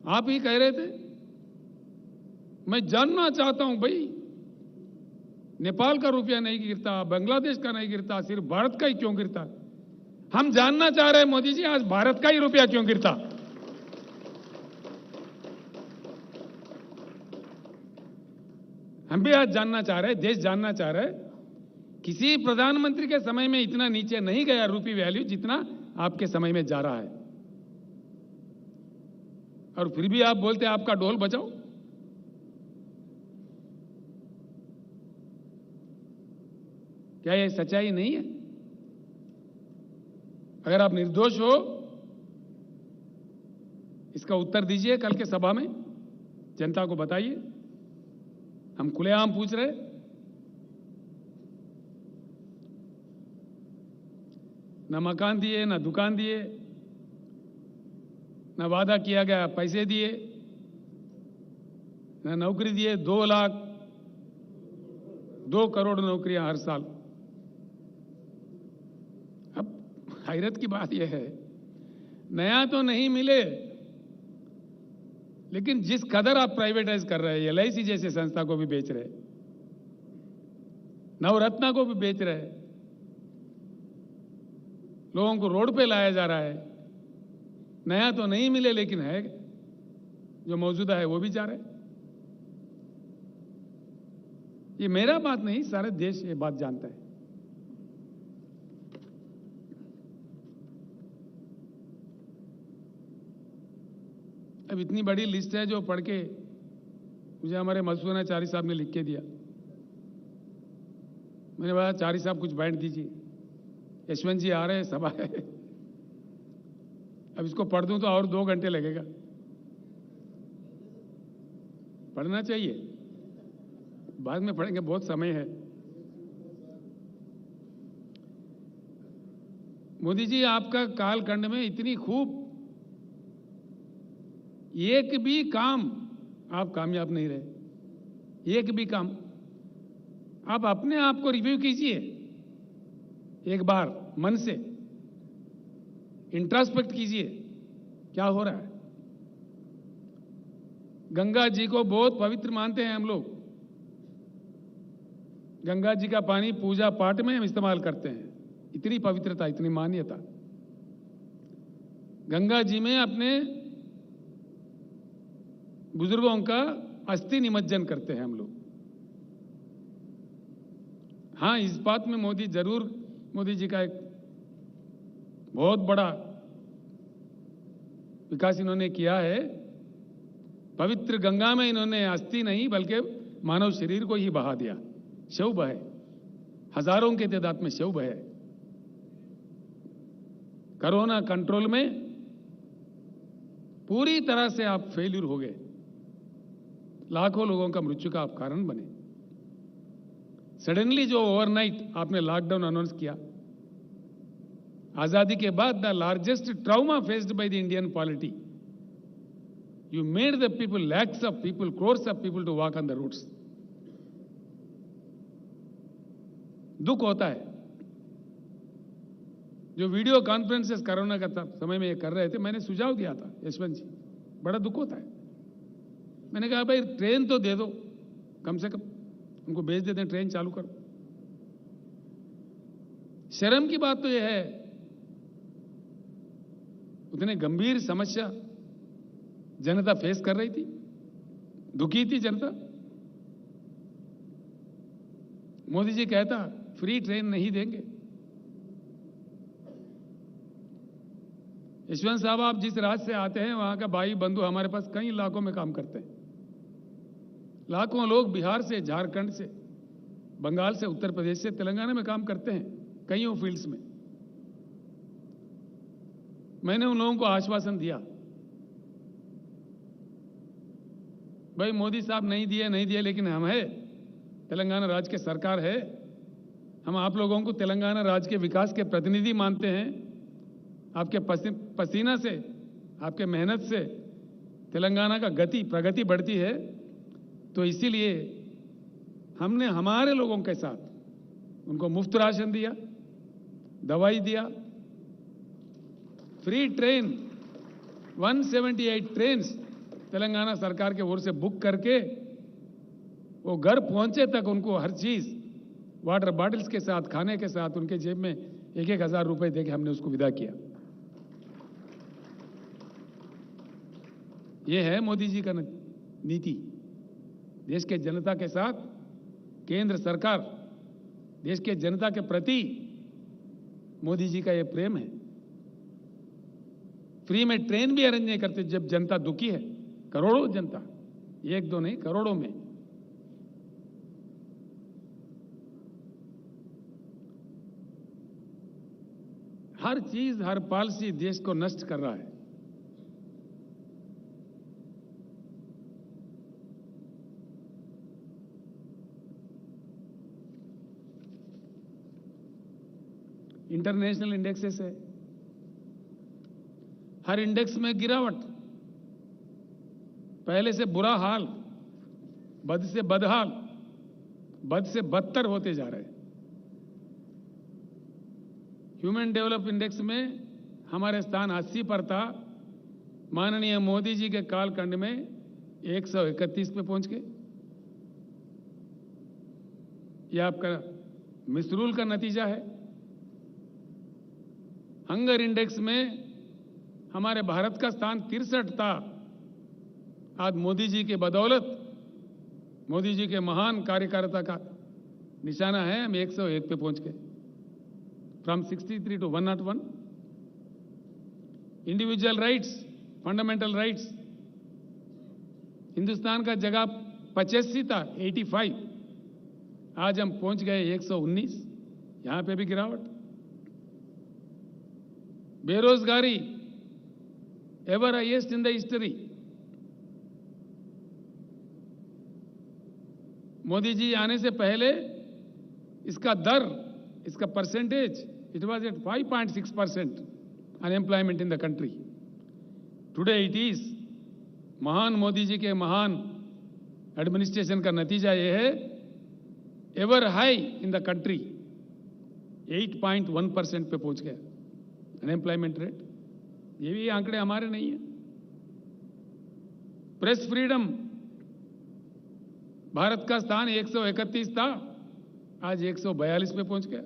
Speaker 1: आप ही कह रहे थे, मैं जानना चाहता हूं भाई, नेपाल का रुपया नहीं गिरता, बांग्लादेश का नहीं गिरता, सिर्फ भारत का ही क्यों गिरता? हम जानना चाह रहे हैं मोदी जी, आज भारत का ही रुपया क्यों गिरता? हम भी आज जानना चाह रहे हैं, देश जानना चाह रहे हैं। किसी प्रधानमंत्री के समय में इतना नीचे नहीं गया रुपये वैल्यू जितना आपके समय में जा रहा है। और फिर भी आप बोलते हैं आपका ढोल बजाओ। क्या यह सच्चाई नहीं है? अगर आप निर्दोष हो, इसका उत्तर दीजिए कल के सभा में, जनता को बताइए। हम खुलेआम पूछ रहे, न मकान दिए, न दुकान दिए, न वादा किया गया पैसे दिए, न नौकरी दिए। 2 करोड़ नौकरियां हर साल। अब हैरत की बात यह है, नया तो नहीं मिले, लेकिन जिस कदर आप प्राइवेटाइज कर रहे हैं, एलआईसी जैसे संस्था को भी बेच रहे, नवरत्ना को भी बेच रहे, लोगों को रोड पे लाया जा रहा है। नया तो नहीं मिले, लेकिन है जो मौजूदा है वो भी जा रहे हैं। ये मेरा बात नहीं, सारे देश ये बात जानता है। अब इतनी बड़ी लिस्ट है जो पढ़ के मुझे हमारे मधुसूदनाचार्य साहब ने लिख के दिया। मैंने बोला चारी साहब कुछ बैठ दीजिए, यशवंत जी आ रहे हैं, सभा है। अब इसको पढ़ दूं तो और 2 घंटे लगेगा। पढ़ना चाहिए, बाद में पढ़ेंगे, बहुत समय है। मोदी जी, आपका कालखंड में इतनी खूब, एक भी काम आप कामयाब नहीं रहे। एक भी काम। आप अपने आप को रिव्यू कीजिए एक बार, मन से इंट्रोस्पेक्ट कीजिए, क्या हो रहा है। गंगा जी को बहुत पवित्र मानते हैं हम लोग। गंगा जी का पानी पूजा पाठ में हम इस्तेमाल करते हैं। इतनी पवित्रता, इतनी मान्यता। गंगा जी में अपने बुजुर्गों का अस्थि निमज्जन करते हैं हम लोग। हाँ, इस बात में मोदी जी का एक बहुत बड़ा विकास इन्होंने किया है। पवित्र गंगा में इन्होंने अस्थि नहीं बल्कि मानव शरीर को ही बहा दिया। शव बहे, हजारों के तादाद में शव बहे। कोरोना कंट्रोल में पूरी तरह से आप फेल्यूर हो गए। लाखों लोगों का मृत्यु का आप कारण बने। सडनली जो ओवरनाइट आपने लॉकडाउन अनाउंस किया, आजादी के बाद the largest trauma faced by the Indian polity, you made the people, lakhs of people, crores of people to walk on the roads. दुख होता है। जो वीडियो कॉन्फ्रेंसेस कोरोना का समय में ये कर रहे थे, मैंने सुझाव दिया था यशवंत जी, बड़ा दुख होता है। मैंने कहा भाई ट्रेन तो दे दो, कम से कम उनको भेज देते हैं, ट्रेन चालू करो। शर्म की बात तो यह है, उतने गंभीर समस्या जनता फेस कर रही थी, दुखी थी जनता। मोदी जी कहता फ्री ट्रेन नहीं देंगे। यशवंत साहब, आप जिस राज्य से आते हैं वहां का भाई बंधु हमारे पास कई इलाकों में काम करते हैं। लाखों लोग बिहार से, झारखंड से, बंगाल से, उत्तर प्रदेश से, तेलंगाना में काम करते हैं कईयों फील्ड्स में। मैंने उन लोगों को आश्वासन दिया, भाई मोदी साहब नहीं दिए, लेकिन हम है, तेलंगाना राज्य की सरकार है, हम आप लोगों को तेलंगाना राज्य के विकास के प्रतिनिधि मानते हैं। आपके पसीना से, आपके मेहनत से तेलंगाना का प्रगति बढ़ती है, तो इसीलिए हमने हमारे लोगों के साथ उनको मुफ्त राशन दिया, दवाई दिया, फ्री ट्रेन 178 ट्रेन तेलंगाना सरकार के ओर से बुक करके वो घर पहुंचे तक उनको हर चीज, वाटर बॉटल्स के साथ, खाने के साथ, उनके जेब में 1-1 हज़ार रुपए देके हमने उसको विदा किया। ये है मोदी जी का नीति। देश के जनता के साथ केंद्र सरकार, देश के जनता के प्रति मोदी जी का ये प्रेम है। फ्री में ट्रेन भी अरेंज नहीं करते जब जनता दुखी है। करोड़ों जनता, एक दो नहीं, करोड़ों में। हर चीज, हर पॉलिसी देश को नष्ट कर रहा है। इंटरनेशनल इंडेक्सेस है, हर इंडेक्स में गिरावट, पहले से बुरा हाल, बद से बदहाल, बद से बदतर होते जा रहे हैं। ह्यूमन डेवलप इंडेक्स में हमारे स्थान 80 पर था, माननीय मोदी जी के कालखंड में 131 पे पहुंच गए। यह आपका मिसरूल का नतीजा है। हंगर इंडेक्स में हमारे भारत का स्थान 63 था। आज मोदी जी की बदौलत, मोदी जी के महान कार्यकारिता का निशाना है, हम 101 पे पहुंच गए, from 63 to 101। Individual rights, fundamental rights, Hindustan का जगह 85 था, 85, आज हम पहुंच गए 119। यहां पे भी गिरावट। बेरोजगारी ever highest in the history. Modi ji आने से पहले इसका दर, इसका percentage, it was at 5.6% unemployment in the country. Today it is. महान मोदी जी के महान एडमिनिस्ट्रेशन का नतीजा यह है, ever high in the country, 8.1% पे पहुंच गया अनएम्प्लॉयमेंट रेट। ये भी आंकड़े हमारे नहीं है। प्रेस फ्रीडम, भारत का स्थान 131 था, आज 142 पे पहुंच गया।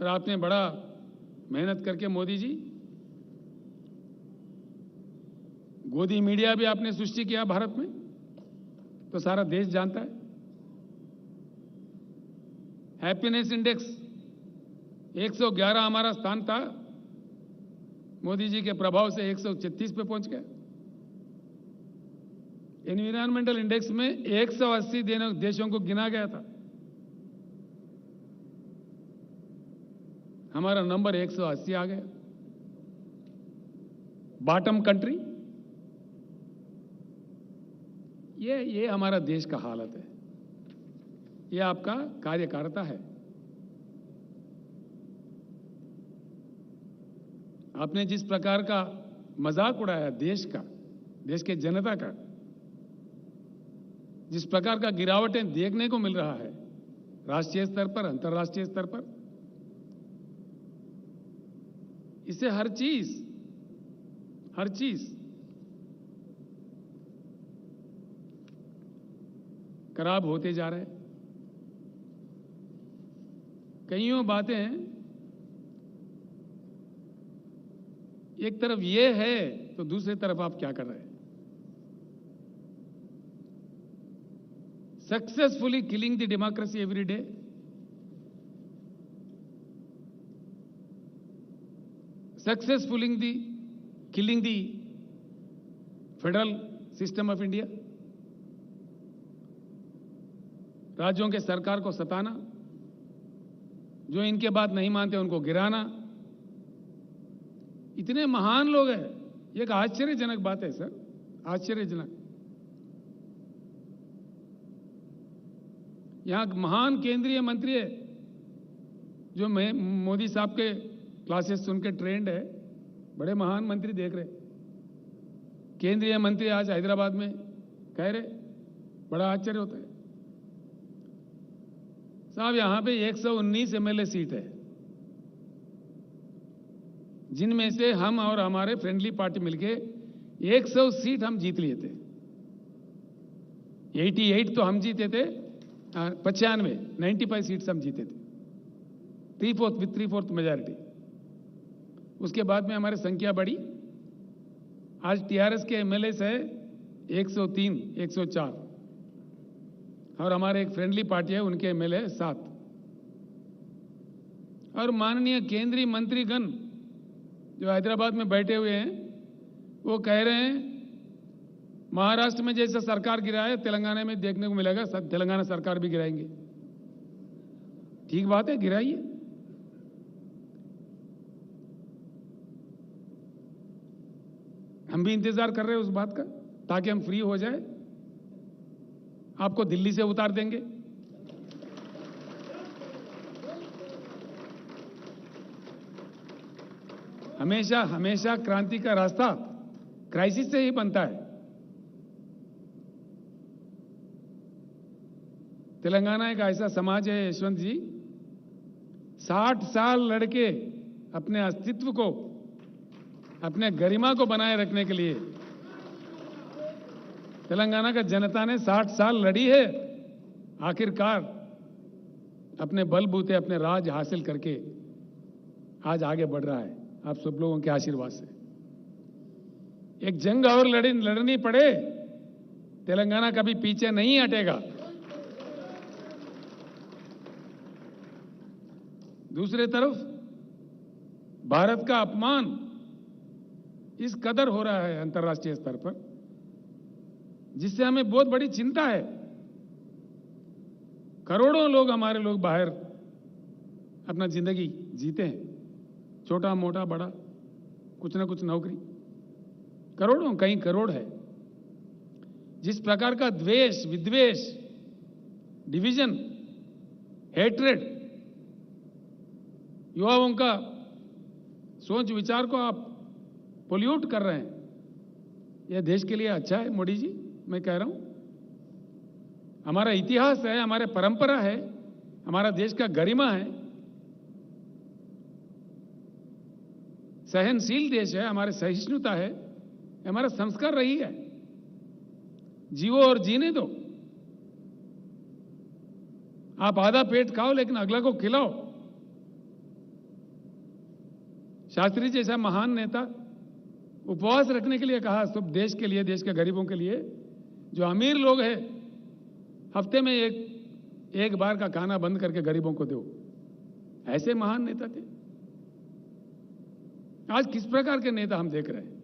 Speaker 1: और आपने बड़ा मेहनत करके मोदी जी, गोदी मीडिया भी आपने सृष्टि किया भारत में, तो सारा देश जानता है। हैप्पीनेस इंडेक्स 111 हमारा स्थान था, मोदी जी के प्रभाव से 136 पे पहुंच गया। एनवायरमेंटल इंडेक्स में 180 देशों को गिना गया था, हमारा नंबर 180 आ गया। Bottom country. ये हमारा देश का हालत है। ये आपका कार्यकारिता है। आपने जिस प्रकार का मजाक उड़ाया देश का, देश के जनता का, जिस प्रकार का गिरावटें देखने को मिल रहा है राष्ट्रीय स्तर पर, अंतर्राष्ट्रीय स्तर पर, इससे हर चीज खराब होते जा रहे हैं। कईयों बातें हैं, एक तरफ ये है तो दूसरी तरफ आप क्या कर रहे हैं? Successfully killing the democracy every day. सक्सेसफुलिंग the killing the federal system of India, राज्यों के सरकार को सताना, जो इनके बात नहीं मानते उनको गिराना। इतने महान लोग हैं, ये एक आश्चर्यजनक बात है सर, आश्चर्यजनक। यहां महान केंद्रीय मंत्री है जो मैं मोदी साहब के क्लासेस सुन के ट्रेंड है, बड़े महान मंत्री देख रहे, केंद्रीय मंत्री आज हैदराबाद में कह रहे, बड़ा आश्चर्य होता है साहब। यहां पे 119 एमएलए सीट है, जिनमें से हम और हमारे फ्रेंडली पार्टी मिलके 100 सीट हम जीत लिए थे। 88 तो हम जीते थे, 95 सीट्स हम जीते थे, 3/4 मेजॉरिटी। उसके बाद में हमारी संख्या बढ़ी, आज टीआरएस के एमएलए है 103, 104, और हमारे एक फ्रेंडली पार्टी है उनके एमएलए 7। और माननीय केंद्रीय मंत्रीगण जो हैदराबाद में बैठे हुए हैं वो कह रहे हैं महाराष्ट्र में जैसा सरकार गिरा है तेलंगाना में देखने को मिलेगा, तेलंगाना सरकार भी गिराएंगे। ठीक बात है, गिराइए। हम भी इंतजार कर रहे हैं उस बात का, ताकि हम फ्री हो जाए, आपको दिल्ली से उतार देंगे। हमेशा हमेशा क्रांति का रास्ता क्राइसिस से ही बनता है। तेलंगाना एक ऐसा समाज है यशवंत जी, 60 साल लड़के अपने अस्तित्व को, अपने गरिमा को बनाए रखने के लिए तेलंगाना का जनता ने 60 साल लड़ी है, आखिरकार अपने बलबूते अपने राज हासिल करके आज आगे बढ़ रहा है आप सब लोगों के आशीर्वाद से। एक जंग और लड़नी पड़े, तेलंगाना कभी पीछे नहीं हटेगा। दूसरी तरफ भारत का अपमान इस कदर हो रहा है अंतर्राष्ट्रीय स्तर पर, जिससे हमें बहुत बड़ी चिंता है। करोड़ों लोग, हमारे लोग बाहर अपना जिंदगी जीते हैं, छोटा मोटा बड़ा कुछ ना कुछ नौकरी, करोड़ों, कई करोड़ है। जिस प्रकार का द्वेष, विद्वेष, डिवीजन, हेट्रेड, युवाओं का सोच विचार को आप पोल्यूट कर रहे हैं, यह देश के लिए अच्छा है मोदी जी? मैं कह रहा हूं, हमारा इतिहास है, हमारे परंपरा है, हमारा देश का गरिमा है, सहनशील देश है, हमारे सहिष्णुता है, हमारा संस्कार रही है। जीवो और जीने दो। आप आधा पेट खाओ लेकिन अगला को खिलाओ। शास्त्री जैसा महान नेता उपवास रखने के लिए कहा, सब देश के लिए, देश के गरीबों के लिए। जो अमीर लोग हैं हफ्ते में एक बार का खाना बंद करके गरीबों को दो, ऐसे महान नेता थे। आज किस प्रकार के नेता हम देख रहे हैं?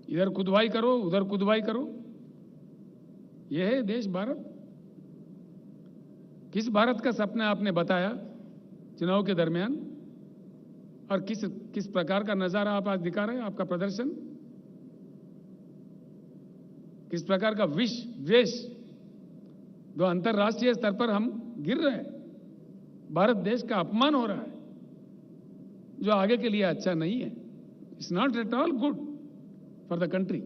Speaker 1: इधर खुदवाई करो, उधर खुदवाई करो। यह है देश भारत? किस भारत का सपना आपने बताया चुनाव के दरमियान, और किस प्रकार का नजारा आप आज दिखा रहे हैं? आपका प्रदर्शन किस प्रकार का विष द्वेष, जो अंतर्राष्ट्रीय स्तर पर हम गिर रहे हैं, भारत देश का अपमान हो रहा है, जो आगे के लिए अच्छा नहीं है। It's not at all good for the country,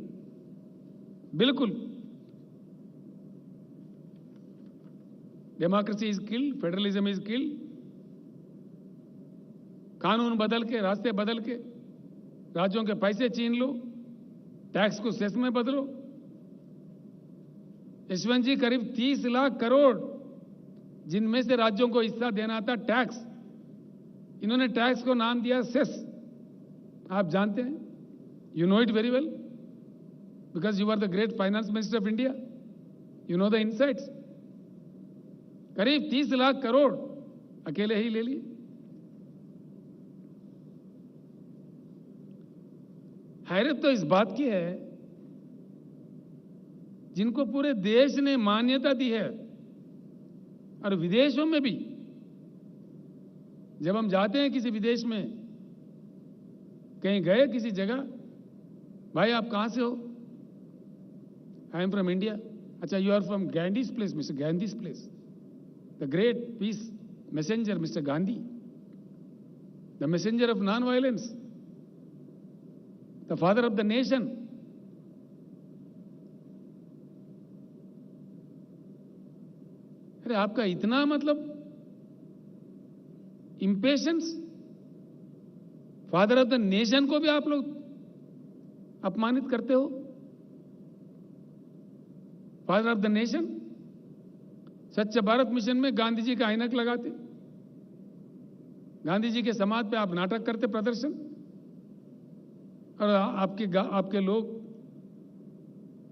Speaker 1: बिल्कुल। Democracy is killed, federalism is killed. कानून बदल के, रास्ते बदल के, राज्यों के पैसे छीन लो, टैक्स को सेस में बदलो। यशवंत जी, करीब 30 लाख करोड़ जिनमें से राज्यों को हिस्सा देना था टैक्स, इन्होंने टैक्स को नाम दिया सेस। आप जानते हैं, you know it very well, because you are the great finance minister of India, you know the insights. करीब 30 लाख करोड़ अकेले ही ले लिए। हैरत तो इस बात की है, जिनको पूरे देश ने मान्यता दी है और विदेशों में भी, जब हम जाते हैं किसी विदेश में, कहीं गए किसी जगह, भाई आप कहां से हो? I am from India. अच्छा, you are from Gandhi's place, Mister Gandhi's place, the great peace messenger Mister Gandhi, the messenger of non violence, the father of the nation. अरे आपका इतना मतलब impatience, father of the nation को भी आप लोग अपमानित करते हो। फादर ऑफ द नेशन, स्वच्छ भारत मिशन में गांधी जी का ऐनक लगाते, गांधी जी के समाज पे आप नाटक करते, प्रदर्शन, और आपके लोग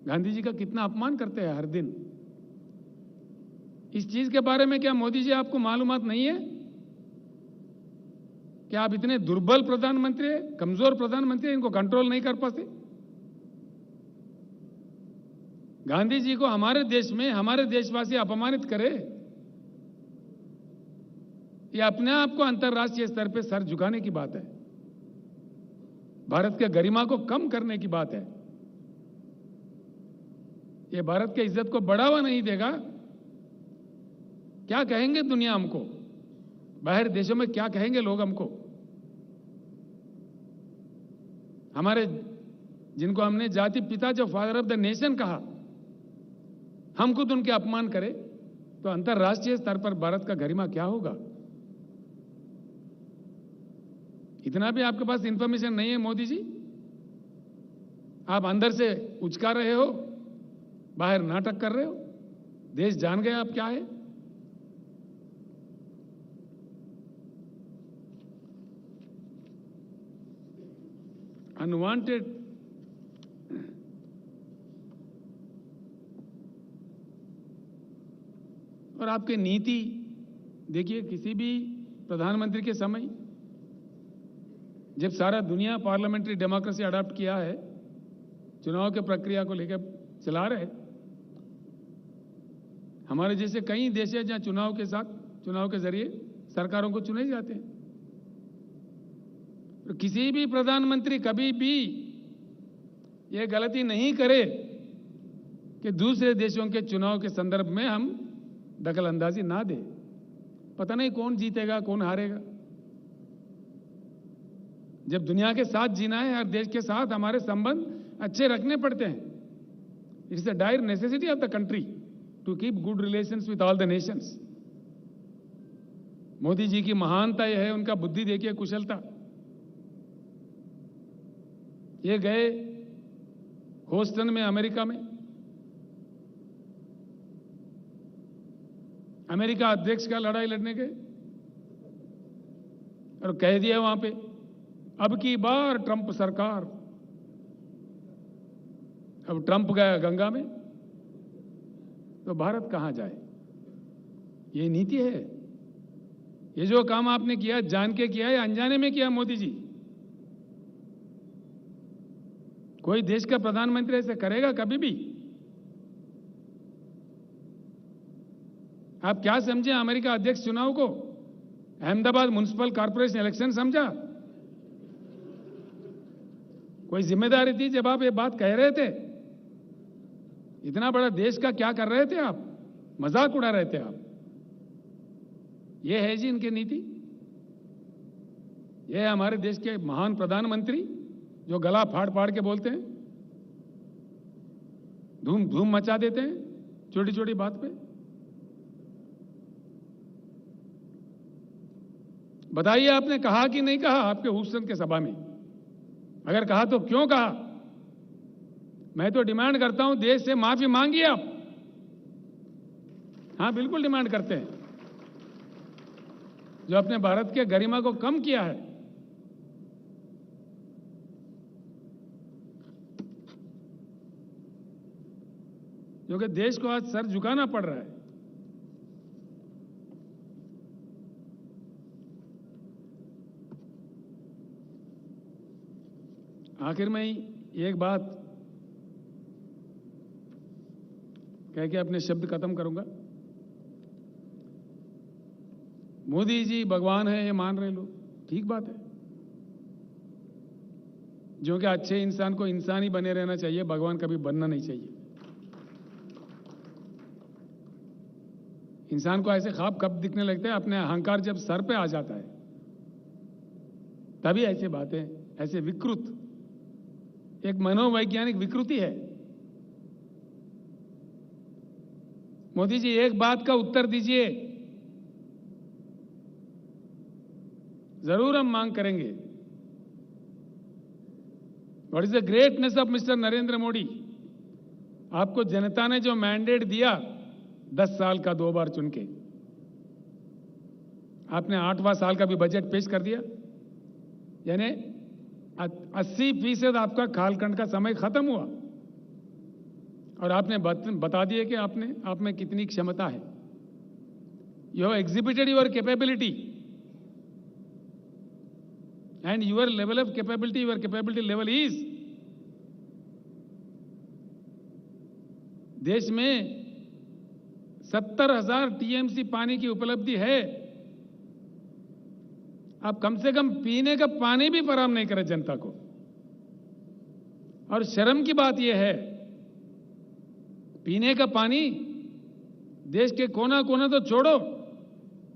Speaker 1: गांधी जी का कितना अपमान करते हैं हर दिन। इस चीज के बारे में क्या मोदी जी आपको मालूमात नहीं है कि आप इतने दुर्बल प्रधानमंत्री हैं, कमजोर प्रधानमंत्री, इनको कंट्रोल नहीं कर पाते? गांधी जी को हमारे देश में हमारे देशवासी अपमानित करे, ये अपने आप को अंतर्राष्ट्रीय स्तर पे सर झुकाने की बात है, भारत के गरिमा को कम करने की बात है। ये भारत के इज्जत को बढ़ावा नहीं देगा। क्या कहेंगे दुनिया हमको, बाहर देशों में क्या कहेंगे लोग हमको? हमारे, जिनको हमने जाति पिता, जो फादर ऑफ द नेशन कहा, हम खुद उनके अपमान करें तो अंतर्राष्ट्रीय स्तर पर भारत का गरिमा क्या होगा? इतना भी आपके पास इंफॉर्मेशन नहीं है मोदी जी? आप अंदर से उचका रहे हो, बाहर नाटक कर रहे हो। देश जान गए आप क्या है। अनवांटेड और आपकी नीति देखिए, किसी भी प्रधानमंत्री के समय जब सारा दुनिया पार्लियामेंट्री डेमोक्रेसी अडॉप्ट किया है, चुनाव के प्रक्रिया को लेकर चला रहे, हमारे जैसे कई देश हैं जहां चुनाव के जरिए सरकारों को चुने जाते हैं। तो किसी भी प्रधानमंत्री कभी भी यह गलती नहीं करे कि दूसरे देशों के चुनाव के संदर्भ में हम दखल अंदाजी ना दे। पता नहीं कौन जीतेगा कौन हारेगा। जब दुनिया के साथ जीना है, हर देश के साथ हमारे संबंध अच्छे रखने पड़ते हैं। It's a dire necessity of the country to keep good relations with all the nations. Modi ji की महानता यह है, उनका बुद्धि देखिए, कुशलता। ये गए ह्यूस्टन में, अमेरिका में, अमेरिका अध्यक्ष का लड़ाई लड़ने गए और कह दिया वहां पे, अब की बार ट्रंप सरकार। अब ट्रंप गया गंगा में, तो भारत कहां जाए? ये नीति है। ये जो काम आपने किया, जान के किया या अनजाने में किया मोदी जी? कोई देश का प्रधानमंत्री ऐसे करेगा कभी भी? आप क्या समझे अमेरिका अध्यक्ष चुनाव को? अहमदाबाद म्युनिसिपल कॉर्पोरेशन इलेक्शन समझा? कोई जिम्मेदारी थी जब आप ये बात कह रहे थे? इतना बड़ा देश का क्या कर रहे थे आप? मजाक उड़ा रहे थे आप। ये है जी इनकी नीति। ये है हमारे देश के महान प्रधानमंत्री जो गला फाड़ फाड़ के बोलते हैं, धूम धूम मचा देते हैं छोटी छोटी बात पे। बताइए आपने कहा कि नहीं कहा आपके ह्यूस्टन के सभा में? अगर कहा तो क्यों कहा? मैं तो डिमांड करता हूं देश से माफी मांगिए आप। हां, बिल्कुल डिमांड करते हैं। जो अपने भारत के गरिमा को कम किया है, जो कि देश को आज सर झुकाना पड़ रहा है। आखिर में एक बात कह के अपने शब्द खत्म करूंगा। मोदी जी भगवान है ये मान रहे लोग, ठीक बात है। जो कि अच्छे इंसान को इंसान ही बने रहना चाहिए, भगवान कभी बनना नहीं चाहिए। इंसान को ऐसे ख्वाब कब दिखने लगते हैं, अपने अहंकार जब सर पे आ जाता है तभी ऐसी बातें, ऐसे विकृत, एक मनोवैज्ञानिक विकृति है। मोदी जी एक बात का उत्तर दीजिए, जरूर हम मांग करेंगे। What is the greatness of mister Narendra Modi? आपको जनता ने जो मैंडेट दिया 10 साल का 2 बार चुन के, आपने 8वां साल का भी बजट पेश कर दिया, यानी 80% आपका कालखंड का समय खत्म हुआ और आपने बता दिया कि आप में कितनी क्षमता है। You have exhibited your capability and your level of capability, your capability level is, देश में 70,000 टीएमसी पानी की उपलब्धि है। आप कम से कम पीने का पानी भी फराहम नहीं करें जनता को। और शर्म की बात यह है, पीने का पानी देश के कोना कोना तो छोड़ो,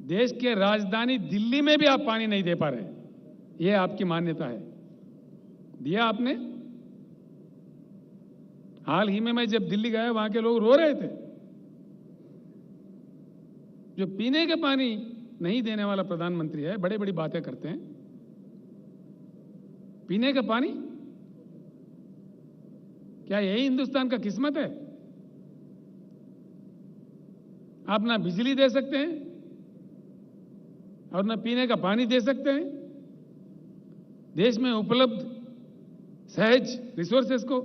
Speaker 1: देश के राजधानी दिल्ली में भी आप पानी नहीं दे पा रहे। यह आपकी मान्यता है, दिया आपने। हाल ही में मैं जब दिल्ली गया, वहां के लोग रो रहे थे। जो पीने के पानी नहीं देने वाला प्रधानमंत्री है, बड़ी बड़ी बातें करते हैं। पीने का पानी, क्या यही हिंदुस्तान का किस्मत है? आप ना बिजली दे सकते हैं और ना पीने का पानी दे सकते हैं। देश में उपलब्ध सहज रिसोर्सेस को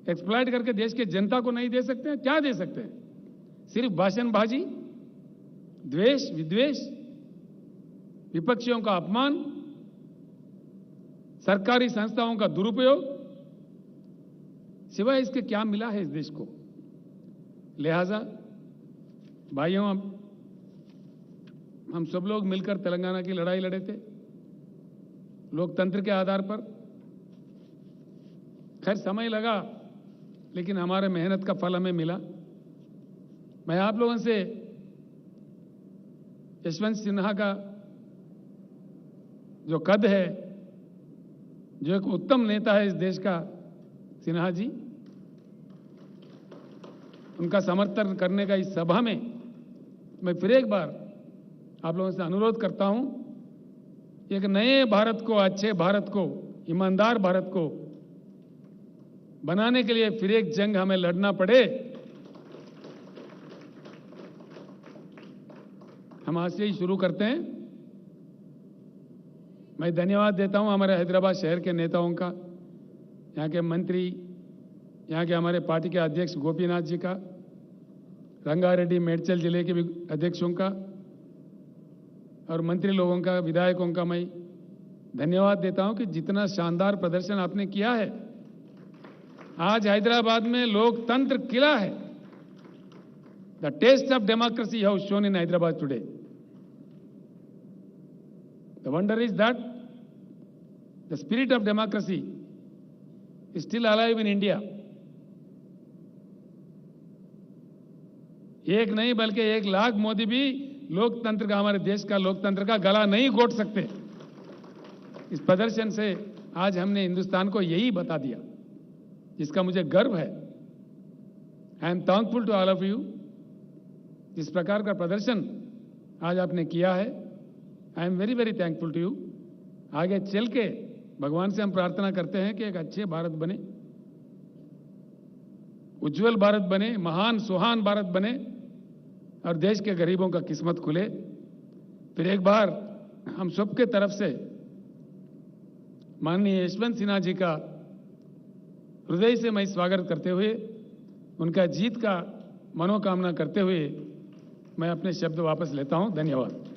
Speaker 1: एक्सप्लॉइट करके देश के जनता को नहीं दे सकते हैं। क्या दे सकते हैं? सिर्फ भाषणबाजी, द्वेष, विद्वेष, विपक्षियों का अपमान, सरकारी संस्थाओं का दुरुपयोग, सिवाय इसके क्या मिला है इस देश को? लिहाजा भाइयों, हम सब लोग मिलकर तेलंगाना की लड़ाई लड़े थे लोकतंत्र के आधार पर। खैर समय लगा, लेकिन हमारे मेहनत का फल हमें मिला। मैं आप लोगों से यशवंत सिन्हा का जो कद है, जो एक उत्तम नेता है इस देश का, सिन्हा जी, उनका समर्थन करने का इस सभा में मैं फिर एक बार आप लोगों से अनुरोध करता हूं, एक नए भारत को, अच्छे भारत को, ईमानदार भारत को बनाने के लिए फिर एक जंग हमें लड़ना पड़े। हम आज से ही शुरू करते हैं। मैं धन्यवाद देता हूं हमारे हैदराबाद शहर के नेताओं का, यहाँ के मंत्री, यहाँ के हमारे पार्टी के अध्यक्ष गोपीनाथ जी का, रंगारेड्डी मेडचल जिले के भी अध्यक्षों का और मंत्री लोगों का, विधायकों का मैं धन्यवाद देता हूं कि जितना शानदार प्रदर्शन आपने किया है। आज हैदराबाद में लोकतंत्र खिला है। The test of democracy have shown in Hyderabad today. The wonder is that the spirit of democracy is still alive in India. एक नहीं बल्कि 1 लाख मोदी भी लोकतंत्र का, हमारे देश का लोकतंत्र का गला नहीं घोट सकते। इस प्रदर्शन से आज हमने हिंदुस्तान को यही बता दिया, जिसका मुझे गर्व है। I am thankful to all of you. जिस प्रकार का प्रदर्शन आज आपने किया है, I am very very thankful to you. आगे चल के भगवान से हम प्रार्थना करते हैं कि एक अच्छे भारत बने, उज्जवल भारत बने, महान सुहान भारत बने और देश के गरीबों का किस्मत खुले। फिर एक बार हम सबके तरफ से माननीय यशवंत सिन्हा जी का हृदय से मैं स्वागत करते हुए, उनका जीत का मनोकामना करते हुए मैं अपने शब्द वापस लेता हूं। धन्यवाद।